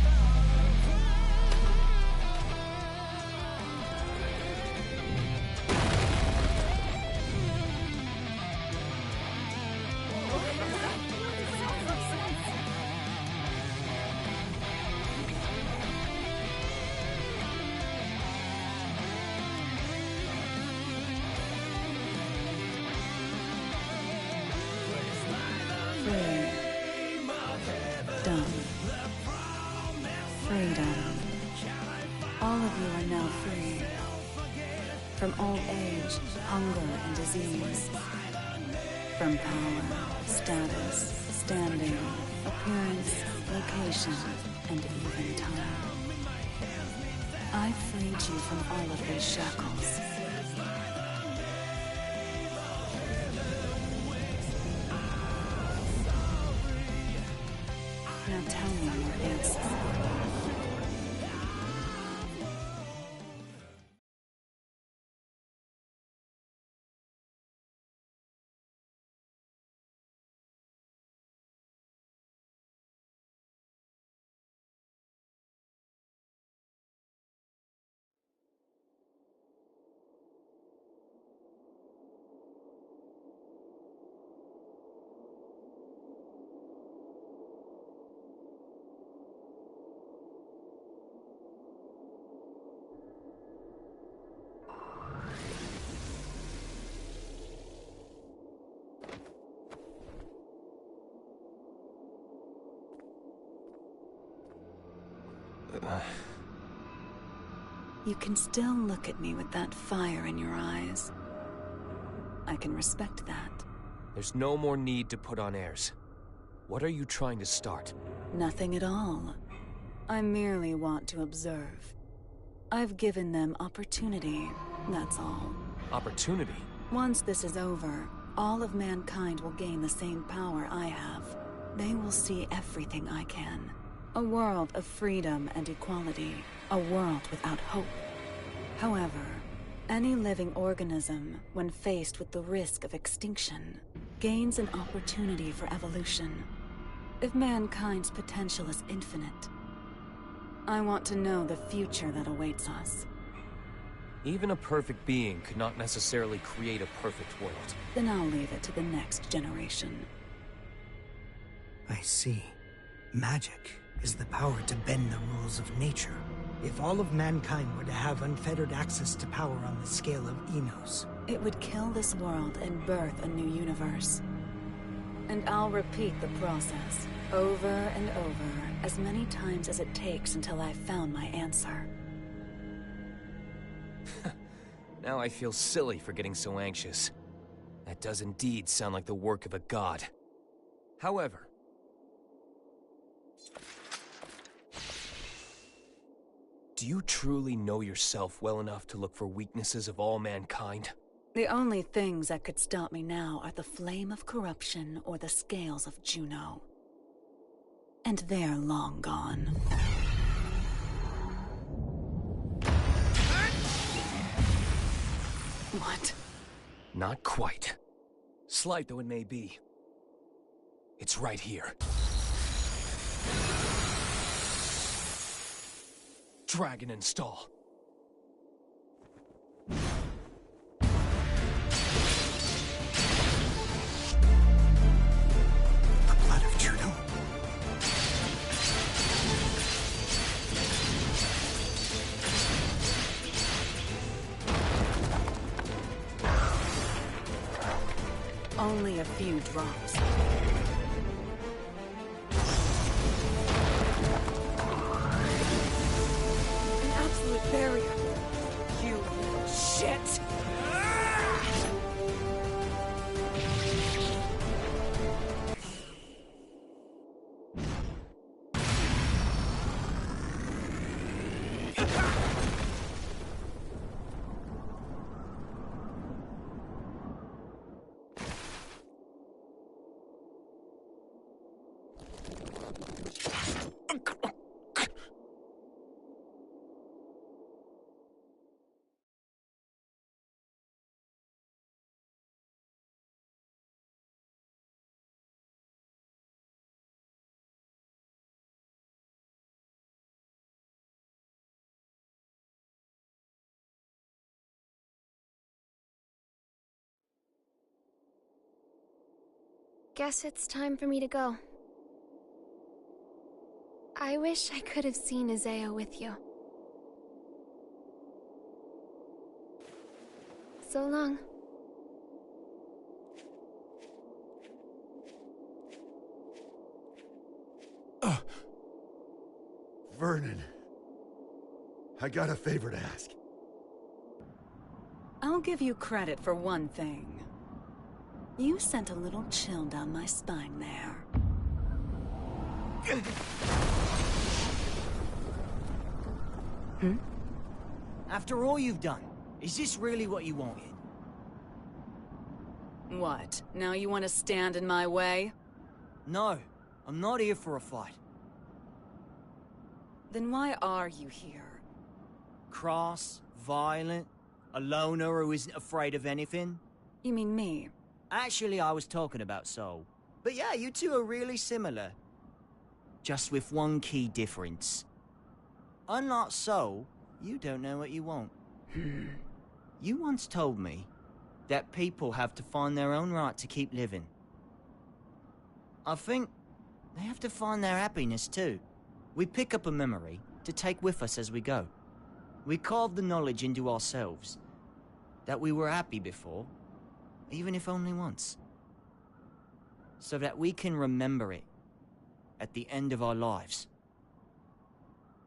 Done. Freedom. All of you are now free. From old age, hunger, and disease. From power, status, standing, appearance, location, and even time. I freed you from all of these shackles. Now tell me your answer. You can still look at me with that fire in your eyes. I can respect that.
There's no more need to put on airs. What are you trying to start?
Nothing at all. I merely want to observe. I've given them opportunity, that's all.
Opportunity?
Once this is over, all of mankind will gain the same power I have. They will see everything I can. A world of freedom and equality. A world without hope. However, any living organism, when faced with the risk of extinction, gains an opportunity for evolution. If mankind's potential is infinite, I want to know the future that awaits us.
Even a perfect being could not necessarily create a perfect world.
Then I'll leave it to the next generation.
I see. Magic is the power to bend the rules of nature. If all of mankind were to have unfettered access to power on the scale of Enos,
it would kill this world and birth a new universe. And I'll repeat the process, over and over, as many times as it takes until I've found my answer.
Now I feel silly for getting so anxious. That does indeed sound like the work of a god. However, Do you truly know yourself well enough to look for weaknesses of all mankind?
The only things that could stop me now are the flame of corruption or the scales of Juno. And they're long gone. What?
Not quite. Slight though it may be. It's right here. Dragon install.
The blood of Juno.
Only a few drops. An absolute barrier. You shit!
Guess it's time for me to go. I wish I could have seen Isaiah with you. So long.
Vernon. I got a favor to ask.
I'll give you credit for one thing. You sent a little chill down my spine there.
After all you've done, is this really what you wanted?
What? Now you want to stand in my way?
No, I'm not here for a fight.
Then why are you here?
Cross, violent, a loner who isn't afraid of anything?
You mean me?
Actually, I was talking about Soul. But yeah, you two are really similar. Just with one key difference. Unlike Soul, you don't know what you want. You once told me that people have to find their own right to keep living. I think they have to find their happiness too. We pick up a memory to take with us as we go. We carve the knowledge into ourselves that we were happy before, even if only once. So that we can remember it at the end of our lives.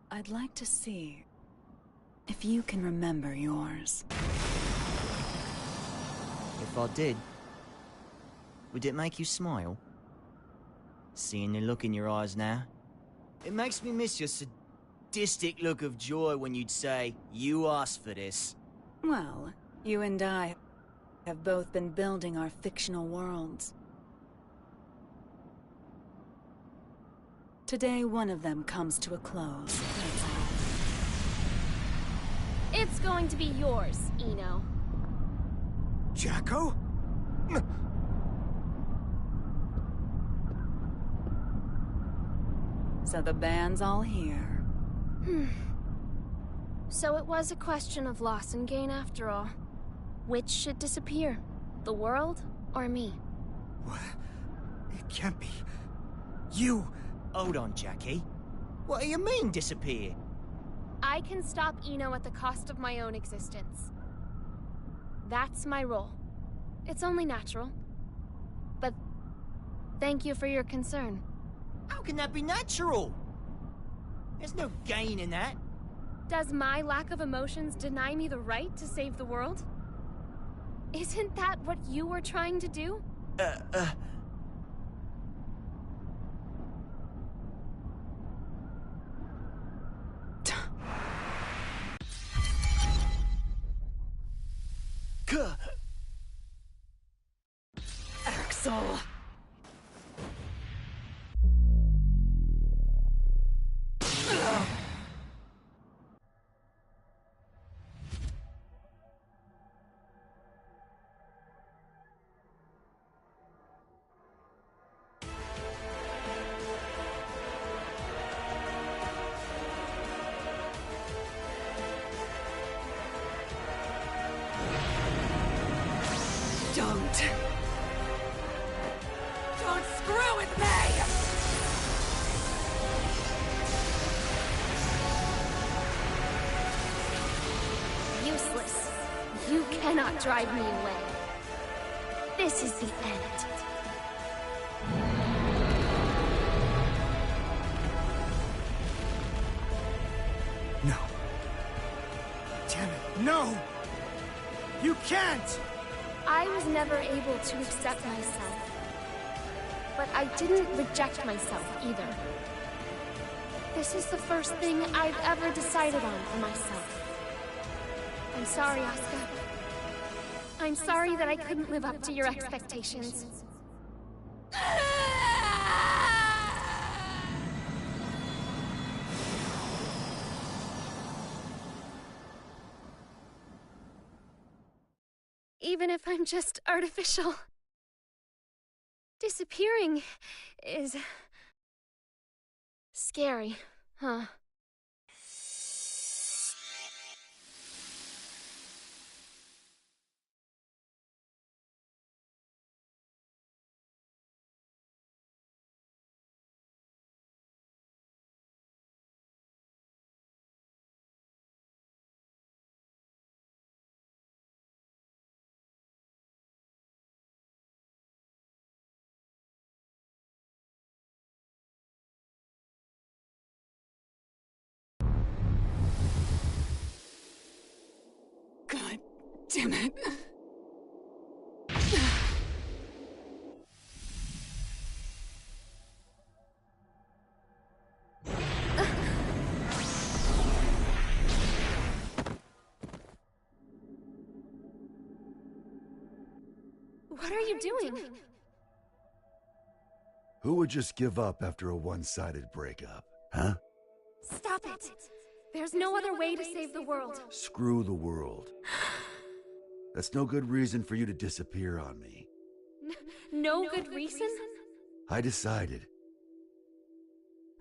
I'd like to see if you can remember yours.
If I did, would it make you smile? Seeing the look in your eyes now? It makes me miss your sadistic look of joy when you'd say, "You asked for this."
Well, you and I have both been building our fictional worlds. Today, one of them comes to a close. That's all.
It's going to be yours, Eno.
Jacko?
So the band's all here.
So it was a question of loss and gain after all. Which should disappear? The world or me?
What? It can't be. You...
Hold on, Jackie. What do you mean, disappear?
I can stop Eno at the cost of my own existence. That's my role. It's only natural. But thank you for your concern.
How can that be natural? There's no gain in that.
Does my lack of emotions deny me the right to save the world? Isn't that what you were trying to do?
Axel. Don't screw with me!
Useless. You cannot drive me away. This is the end.
No. Damn it, no! You can't!
I was never able to accept myself. But I didn't reject myself either. This is the first thing I've ever decided on for myself. I'm sorry, Asuka. I'm sorry that I couldn't live up to your expectations. Even if I'm just artificial. Disappearing is scary, huh?
God damn it.
What are you doing?
Who would just give up after a one-sided breakup, huh?
Stop it! There's no other way to save the world.
Screw the world. That's no good reason for you to disappear on me.
No good reason?
I decided,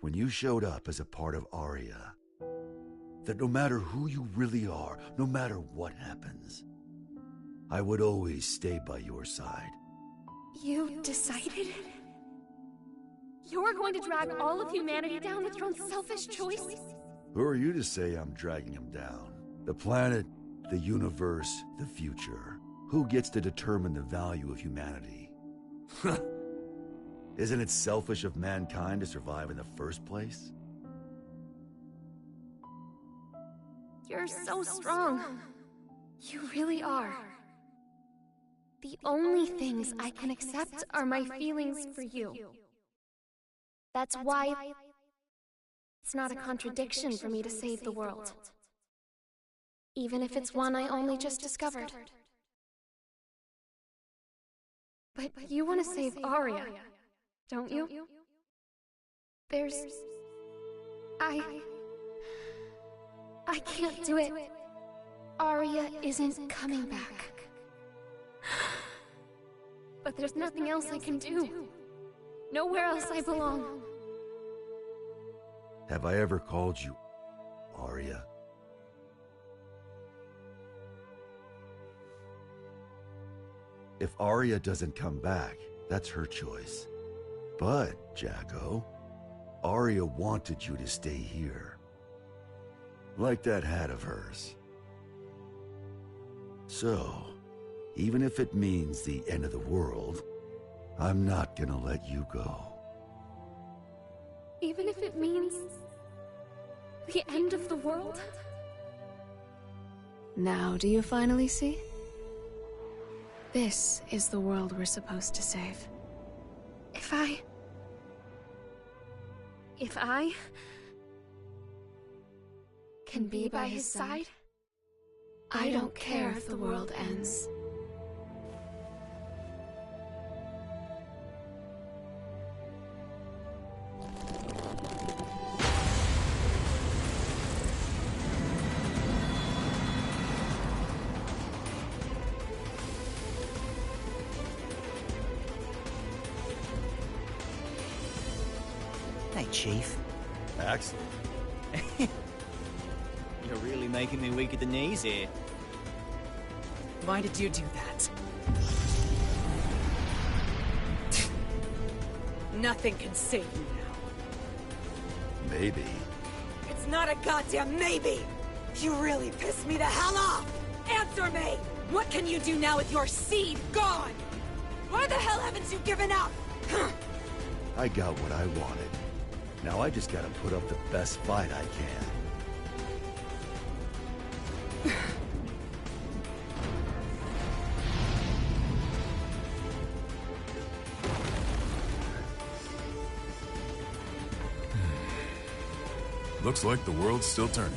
when you showed up as a part of Aria, that no matter who you really are, no matter what happens, I would always stay by your side.
You decided? You're going to drag all of humanity down with your own selfish choice?
Who are you to say I'm dragging him down? The planet, the universe, the future. Who gets to determine the value of humanity? Isn't it selfish of mankind to survive in the first place?
You're so strong. You really are. The only things I can accept are my feelings for you. That's why it's not a contradiction for me to save the world. Even if it's one I only just discovered. But you want to save Aria, don't you? I can't do it. Aria isn't coming back. But there's nothing else I can do. Nowhere else I belong.
Have I ever called you Aria? If Aria doesn't come back, that's her choice. But, Jacko, Aria wanted you to stay here. Like that hat of hers. So, even if it means the end of the world, I'm not gonna let you go.
Even if it means the end of the world?
Now do you finally see? This is the world we're supposed to save.
If I can be by his side, I don't care if the world ends.
Chief.
Excellent.
You're really making me weak at the knees here.
Why did you do that? Nothing can save you now.
Maybe.
It's not a goddamn maybe! You really pissed me the hell off! Answer me! What can you do now with your seed gone? Why the hell haven't you given up?
I got what I wanted. Now I just gotta put up the best fight I can.
Looks like the world's still turning.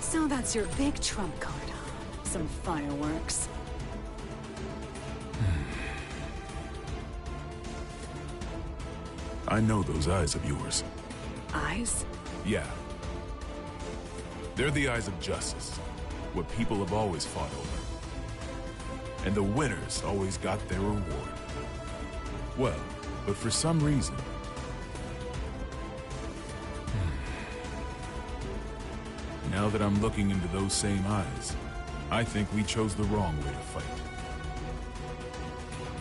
So that's your big trump card, huh? Some fireworks.
I know those eyes of yours.
Eyes?
Yeah. They're the eyes of justice. What people have always fought over. And the winners always got their reward. Well, but for some reason... Now that I'm looking into those same eyes, I think we chose the wrong way to fight.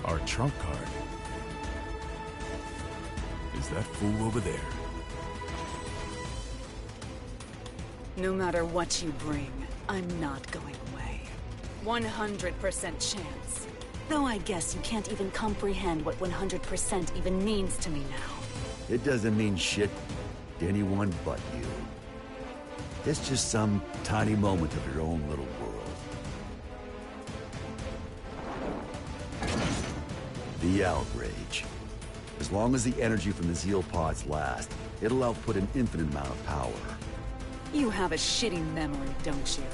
Our trump card is that fool over there.
No matter what you bring, I'm not going away. 100% chance. Though I guess you can't even comprehend what 100% even means to me now.
It doesn't mean shit to anyone but you. It's just some tiny moment of your own little world. The outrage. As long as the energy from the Zeal pods last, it'll output an infinite amount of power.
You have a shitty memory, don't you?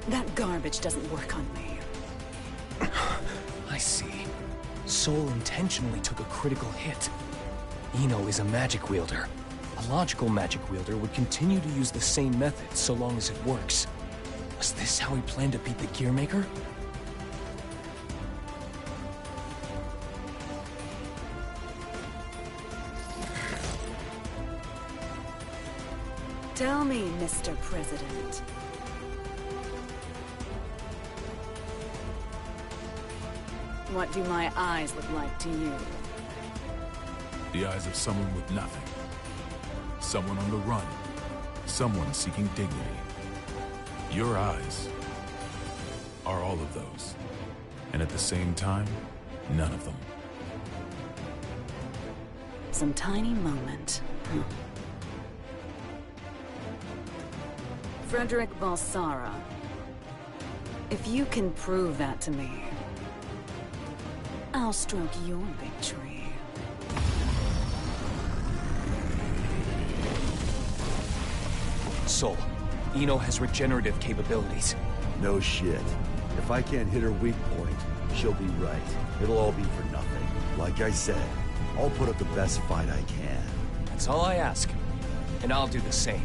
That garbage doesn't work on me.
I see. Soul intentionally took a critical hit. Eno is a magic wielder. A logical magic wielder would continue to use the same method so long as it works. Was this how he planned to beat the Gearmaker?
Tell me, Mr. President. What do my eyes look like to you?
The eyes of someone with nothing. Someone on the run. Someone seeking dignity. Your eyes are all of those. And at the same time, none of them.
Some tiny moment. Frederick Balsara. If you can prove that to me, I'll stroke your big tree.
Soul, Eno has regenerative capabilities.
No shit. If I can't hit her weak point, she'll be right. It'll all be for nothing. Like I said, I'll put up the best fight I can.
That's all I ask. And I'll do the same.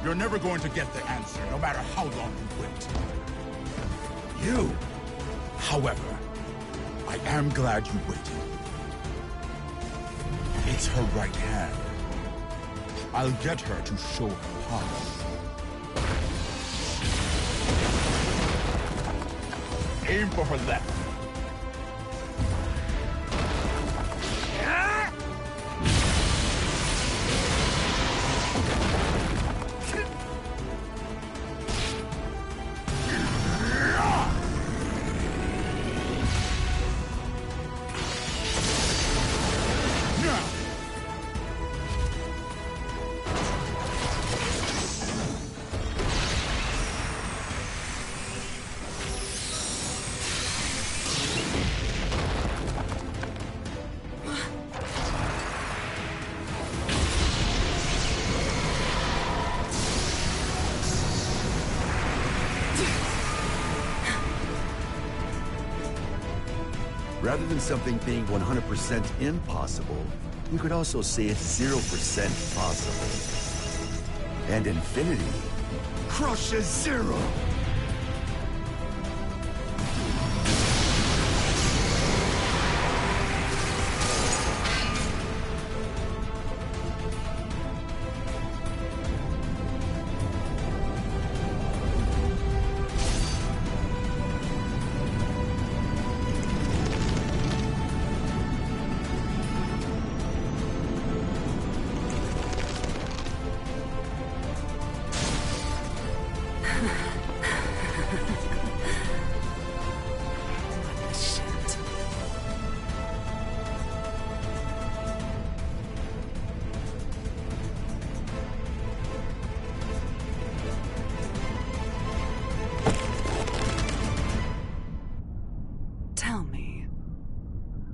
You're never going to get the answer, no matter how long you wait. You, however, I am glad you waited. It's her right hand. I'll get her to show her power. Aim for her left.
Rather than something being 100% impossible, you could also say it's 0% possible. And infinity crushes zero!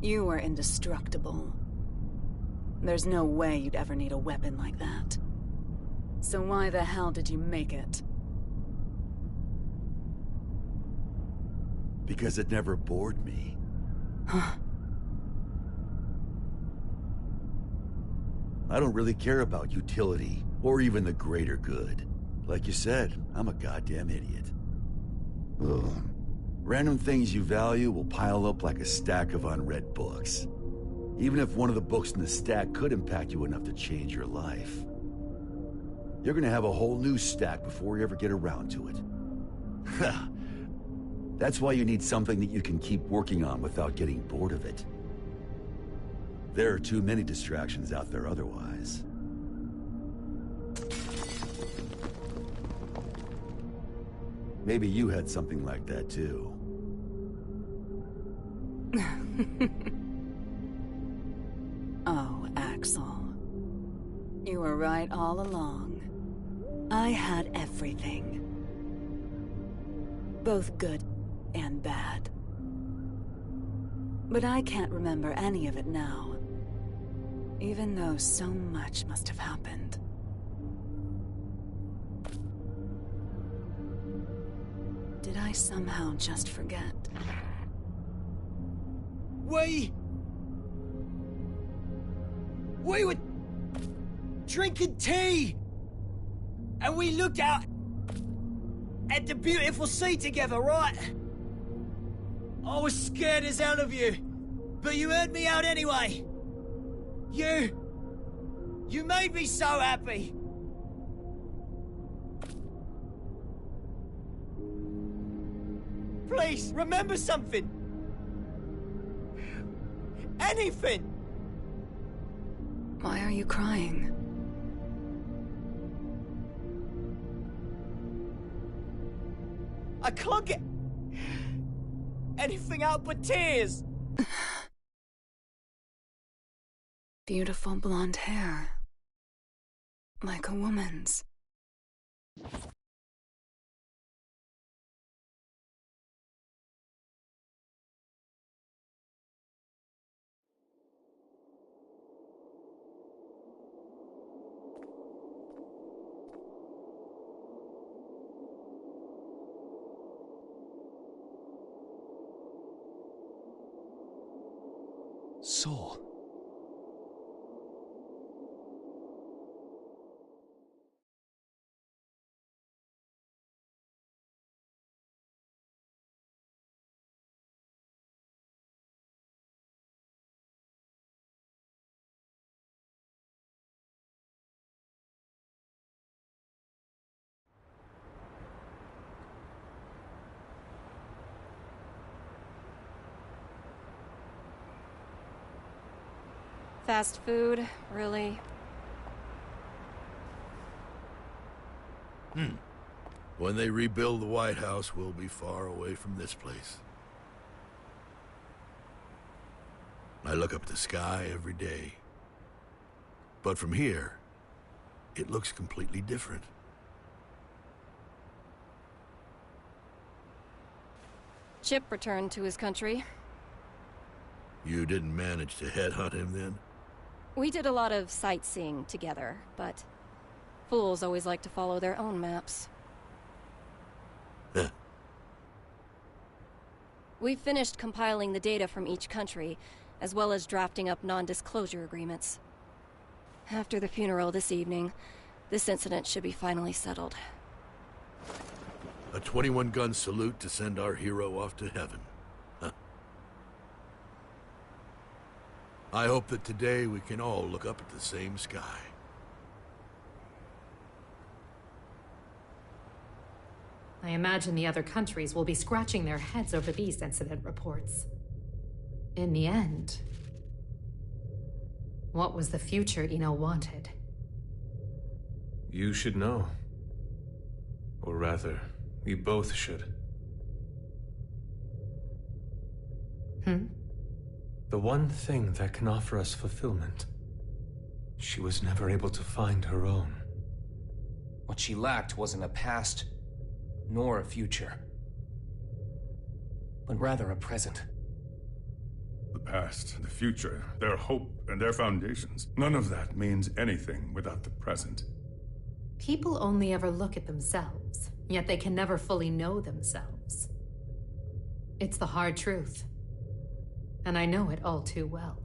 You are indestructible. There's no way you'd ever need a weapon like that. So why the hell did you make it?
Because it never bored me.
Huh.
I don't really care about utility, or even the greater good. Like you said, I'm a goddamn idiot. Ugh. Random things you value will pile up like a stack of unread books. Even if one of the books in the stack could impact you enough to change your life. You're gonna have a whole new stack before you ever get around to it. That's why you need something that you can keep working on without getting bored of it. There are too many distractions out there otherwise. Maybe you had something like that too.
Oh, Axel. You were right all along. I had everything. Both good and bad. But I can't remember any of it now. Even though so much must have happened. Did I somehow just forget?
We were drinking tea, and we looked out at the beautiful sea together, right? I was scared as hell of you, but you heard me out anyway. You made me so happy. Please, remember something. Anything.
Why are you crying?
I can't get anything out but tears.
Beautiful blonde hair. Like a woman's.
Soul.
Fast food, really?
When they rebuild the White House, we'll be far away from this place. I look up at the sky every day. But from here, it looks completely different.
Chip returned to his country.
You didn't manage to headhunt him then?
We did a lot of sightseeing together, but fools always like to follow their own maps. We've finished compiling the data from each country, as well as drafting up non-disclosure agreements. After the funeral this evening, this incident should be finally settled.
A 21-gun salute to send our hero off to heaven. Huh. I hope that today we can all look up at the same sky.
I imagine the other countries will be scratching their heads over these incident reports. In the end, what was the future Eno wanted?
You should know. Or rather, we both should. The one thing that can offer us fulfillment. She was never able to find her own.
What she lacked wasn't a past, nor a future, but rather a present.
The past, the future, their hope, and their foundations. None of that means anything without the present.
People only ever look at themselves, yet they can never fully know themselves. It's the hard truth, and I know it all too well.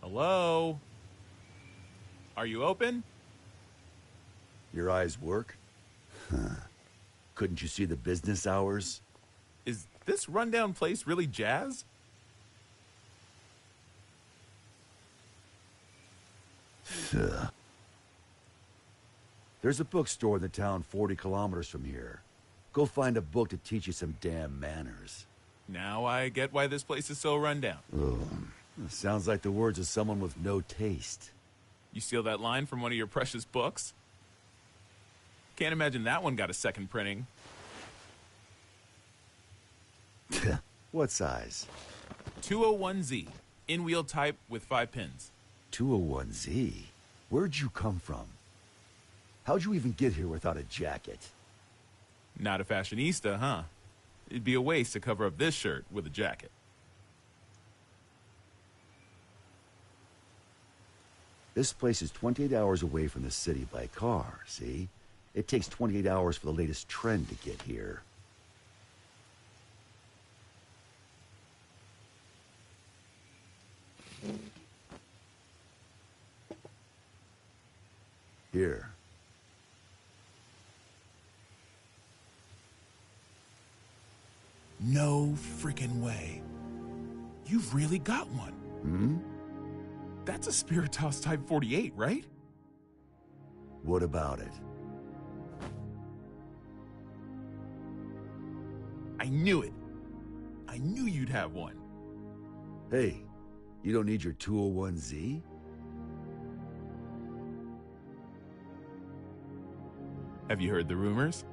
Hello? Are you open?
Your eyes work? Huh. Couldn't you see the business hours?
Is this rundown place really jazz?
There's a bookstore in the town 40 kilometers from here. Go find a book to teach you some damn manners.
Now I get why this place is so rundown.
Oh, sounds like the words of someone with no taste.
You steal that line from one of your precious books? Can't imagine that one got a second printing.
What size?
201Z. In-wheel type with 5 pins.
201Z? Where'd you come from? How'd you even get here without a jacket?
Not a fashionista, huh? It'd be a waste to cover up this shirt with a jacket.
This place is 28 hours away from the city by car, see? It takes 28 hours for the latest trend to get here. Here.
No freaking way. You've really got one.
Hmm?
That's a Spiritos Type 48, right?
What about it?
I knew it. I knew you'd have one.
Hey, you don't need your 201Z?
Have you heard the rumors?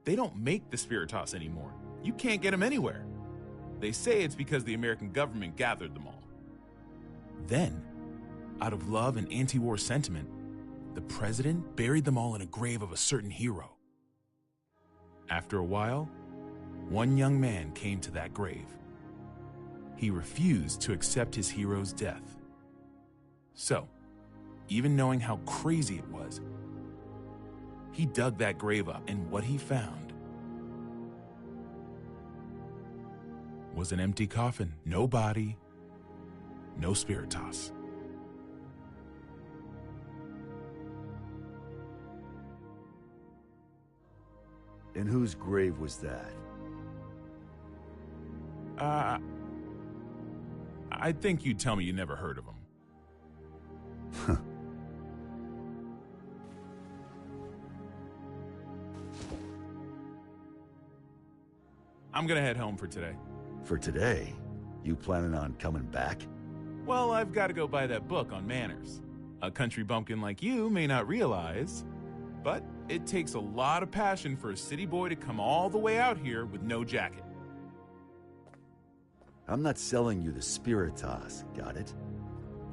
They don't make the Spiritos anymore. You can't get them anywhere. They say it's because the American government gathered them all. Then, out of love and anti-war sentiment, the president buried them all in a grave of a certain hero. After a while, one young man came to that grave. He refused to accept his hero's death. So, even knowing how crazy it was, he dug that grave up, and what he found was an empty coffin. No body, no Spiritos.
And whose grave was that?
I'd think you'd tell me you never heard of him. I'm gonna head home for today.
For today? You planning on coming back?
Well, I've got to go buy that book on manners. A country bumpkin like you may not realize, but it takes a lot of passion for a city boy to come all the way out here with no jacket.
I'm not selling you the Spiritas, got it?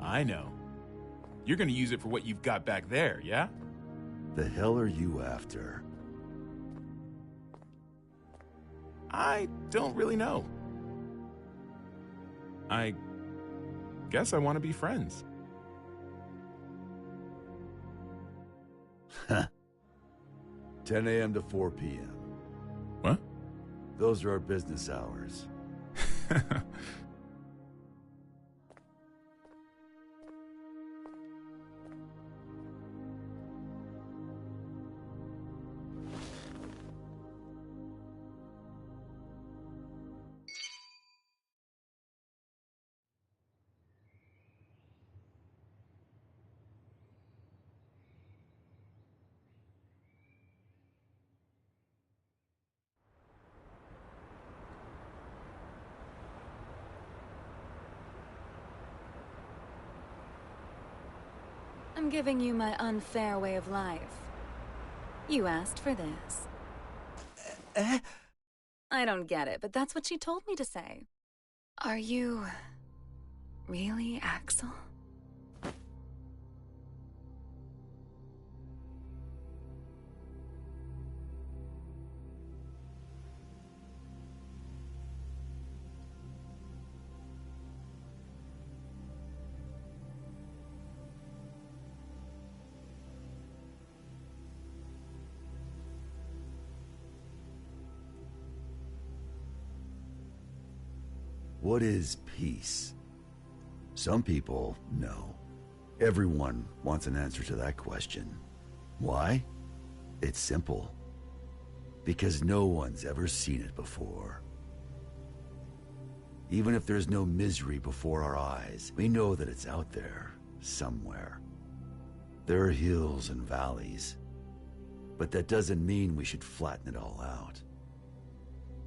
I know. You're gonna use it for what you've got back there, yeah?
The hell are you after?
I don't really know. I guess I want to be friends.
10 a.m. to 4 p.m.
What?
Those are our business hours.
I'm giving you my unfair way of life. You asked for this. I don't get it, but that's what she told me to say. Are you really Axel?
What is peace? Some people know. Everyone wants an answer to that question. Why? It's simple. Because no one's ever seen it before. Even if there's no misery before our eyes, we know that it's out there, somewhere. There are hills and valleys, but that doesn't mean we should flatten it all out.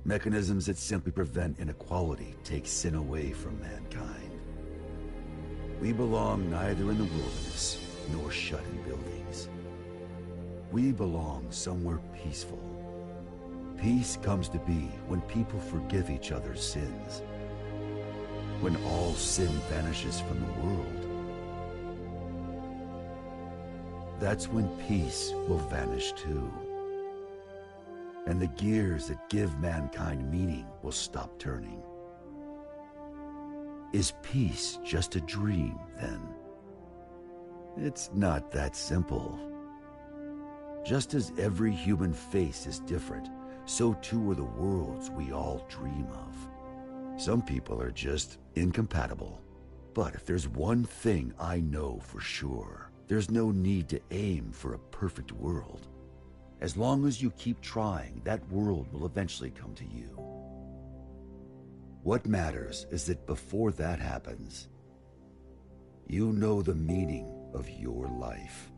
Mechanisms that simply prevent inequality take sin away from mankind. We belong neither in the wilderness nor shut in buildings. We belong somewhere peaceful. Peace comes to be when people forgive each other's sins. When all sin vanishes from the world. That's when peace will vanish too. And the gears that give mankind meaning will stop turning. Is peace just a dream, then? It's not that simple. Just as every human face is different, so too are the worlds we all dream of. Some people are just incompatible. But if there's one thing I know for sure, there's no need to aim for a perfect world. As long as you keep trying, that world will eventually come to you. What matters is that before that happens, you know the meaning of your life.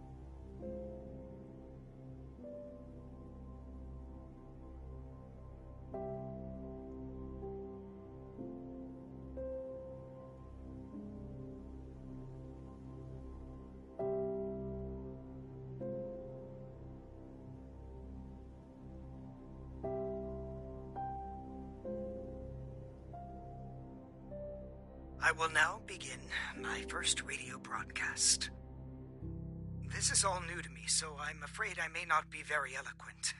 I will now begin my first radio broadcast. This is all new to me, so I'm afraid I may not be very eloquent.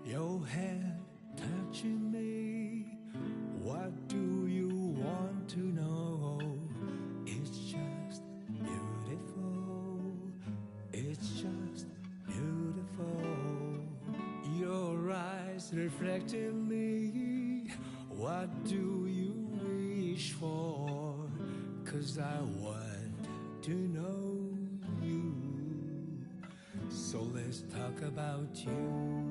Your head touching me. What do you want to know? It's just beautiful. It's just beautiful. Your eyes reflecting me. What do you wish for? 'Cause I want to know you. So let's talk about you.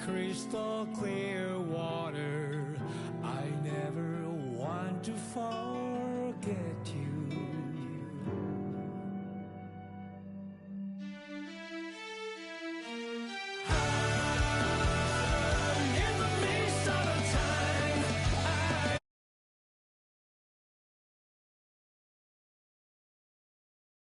crystal clear water. I never want to fall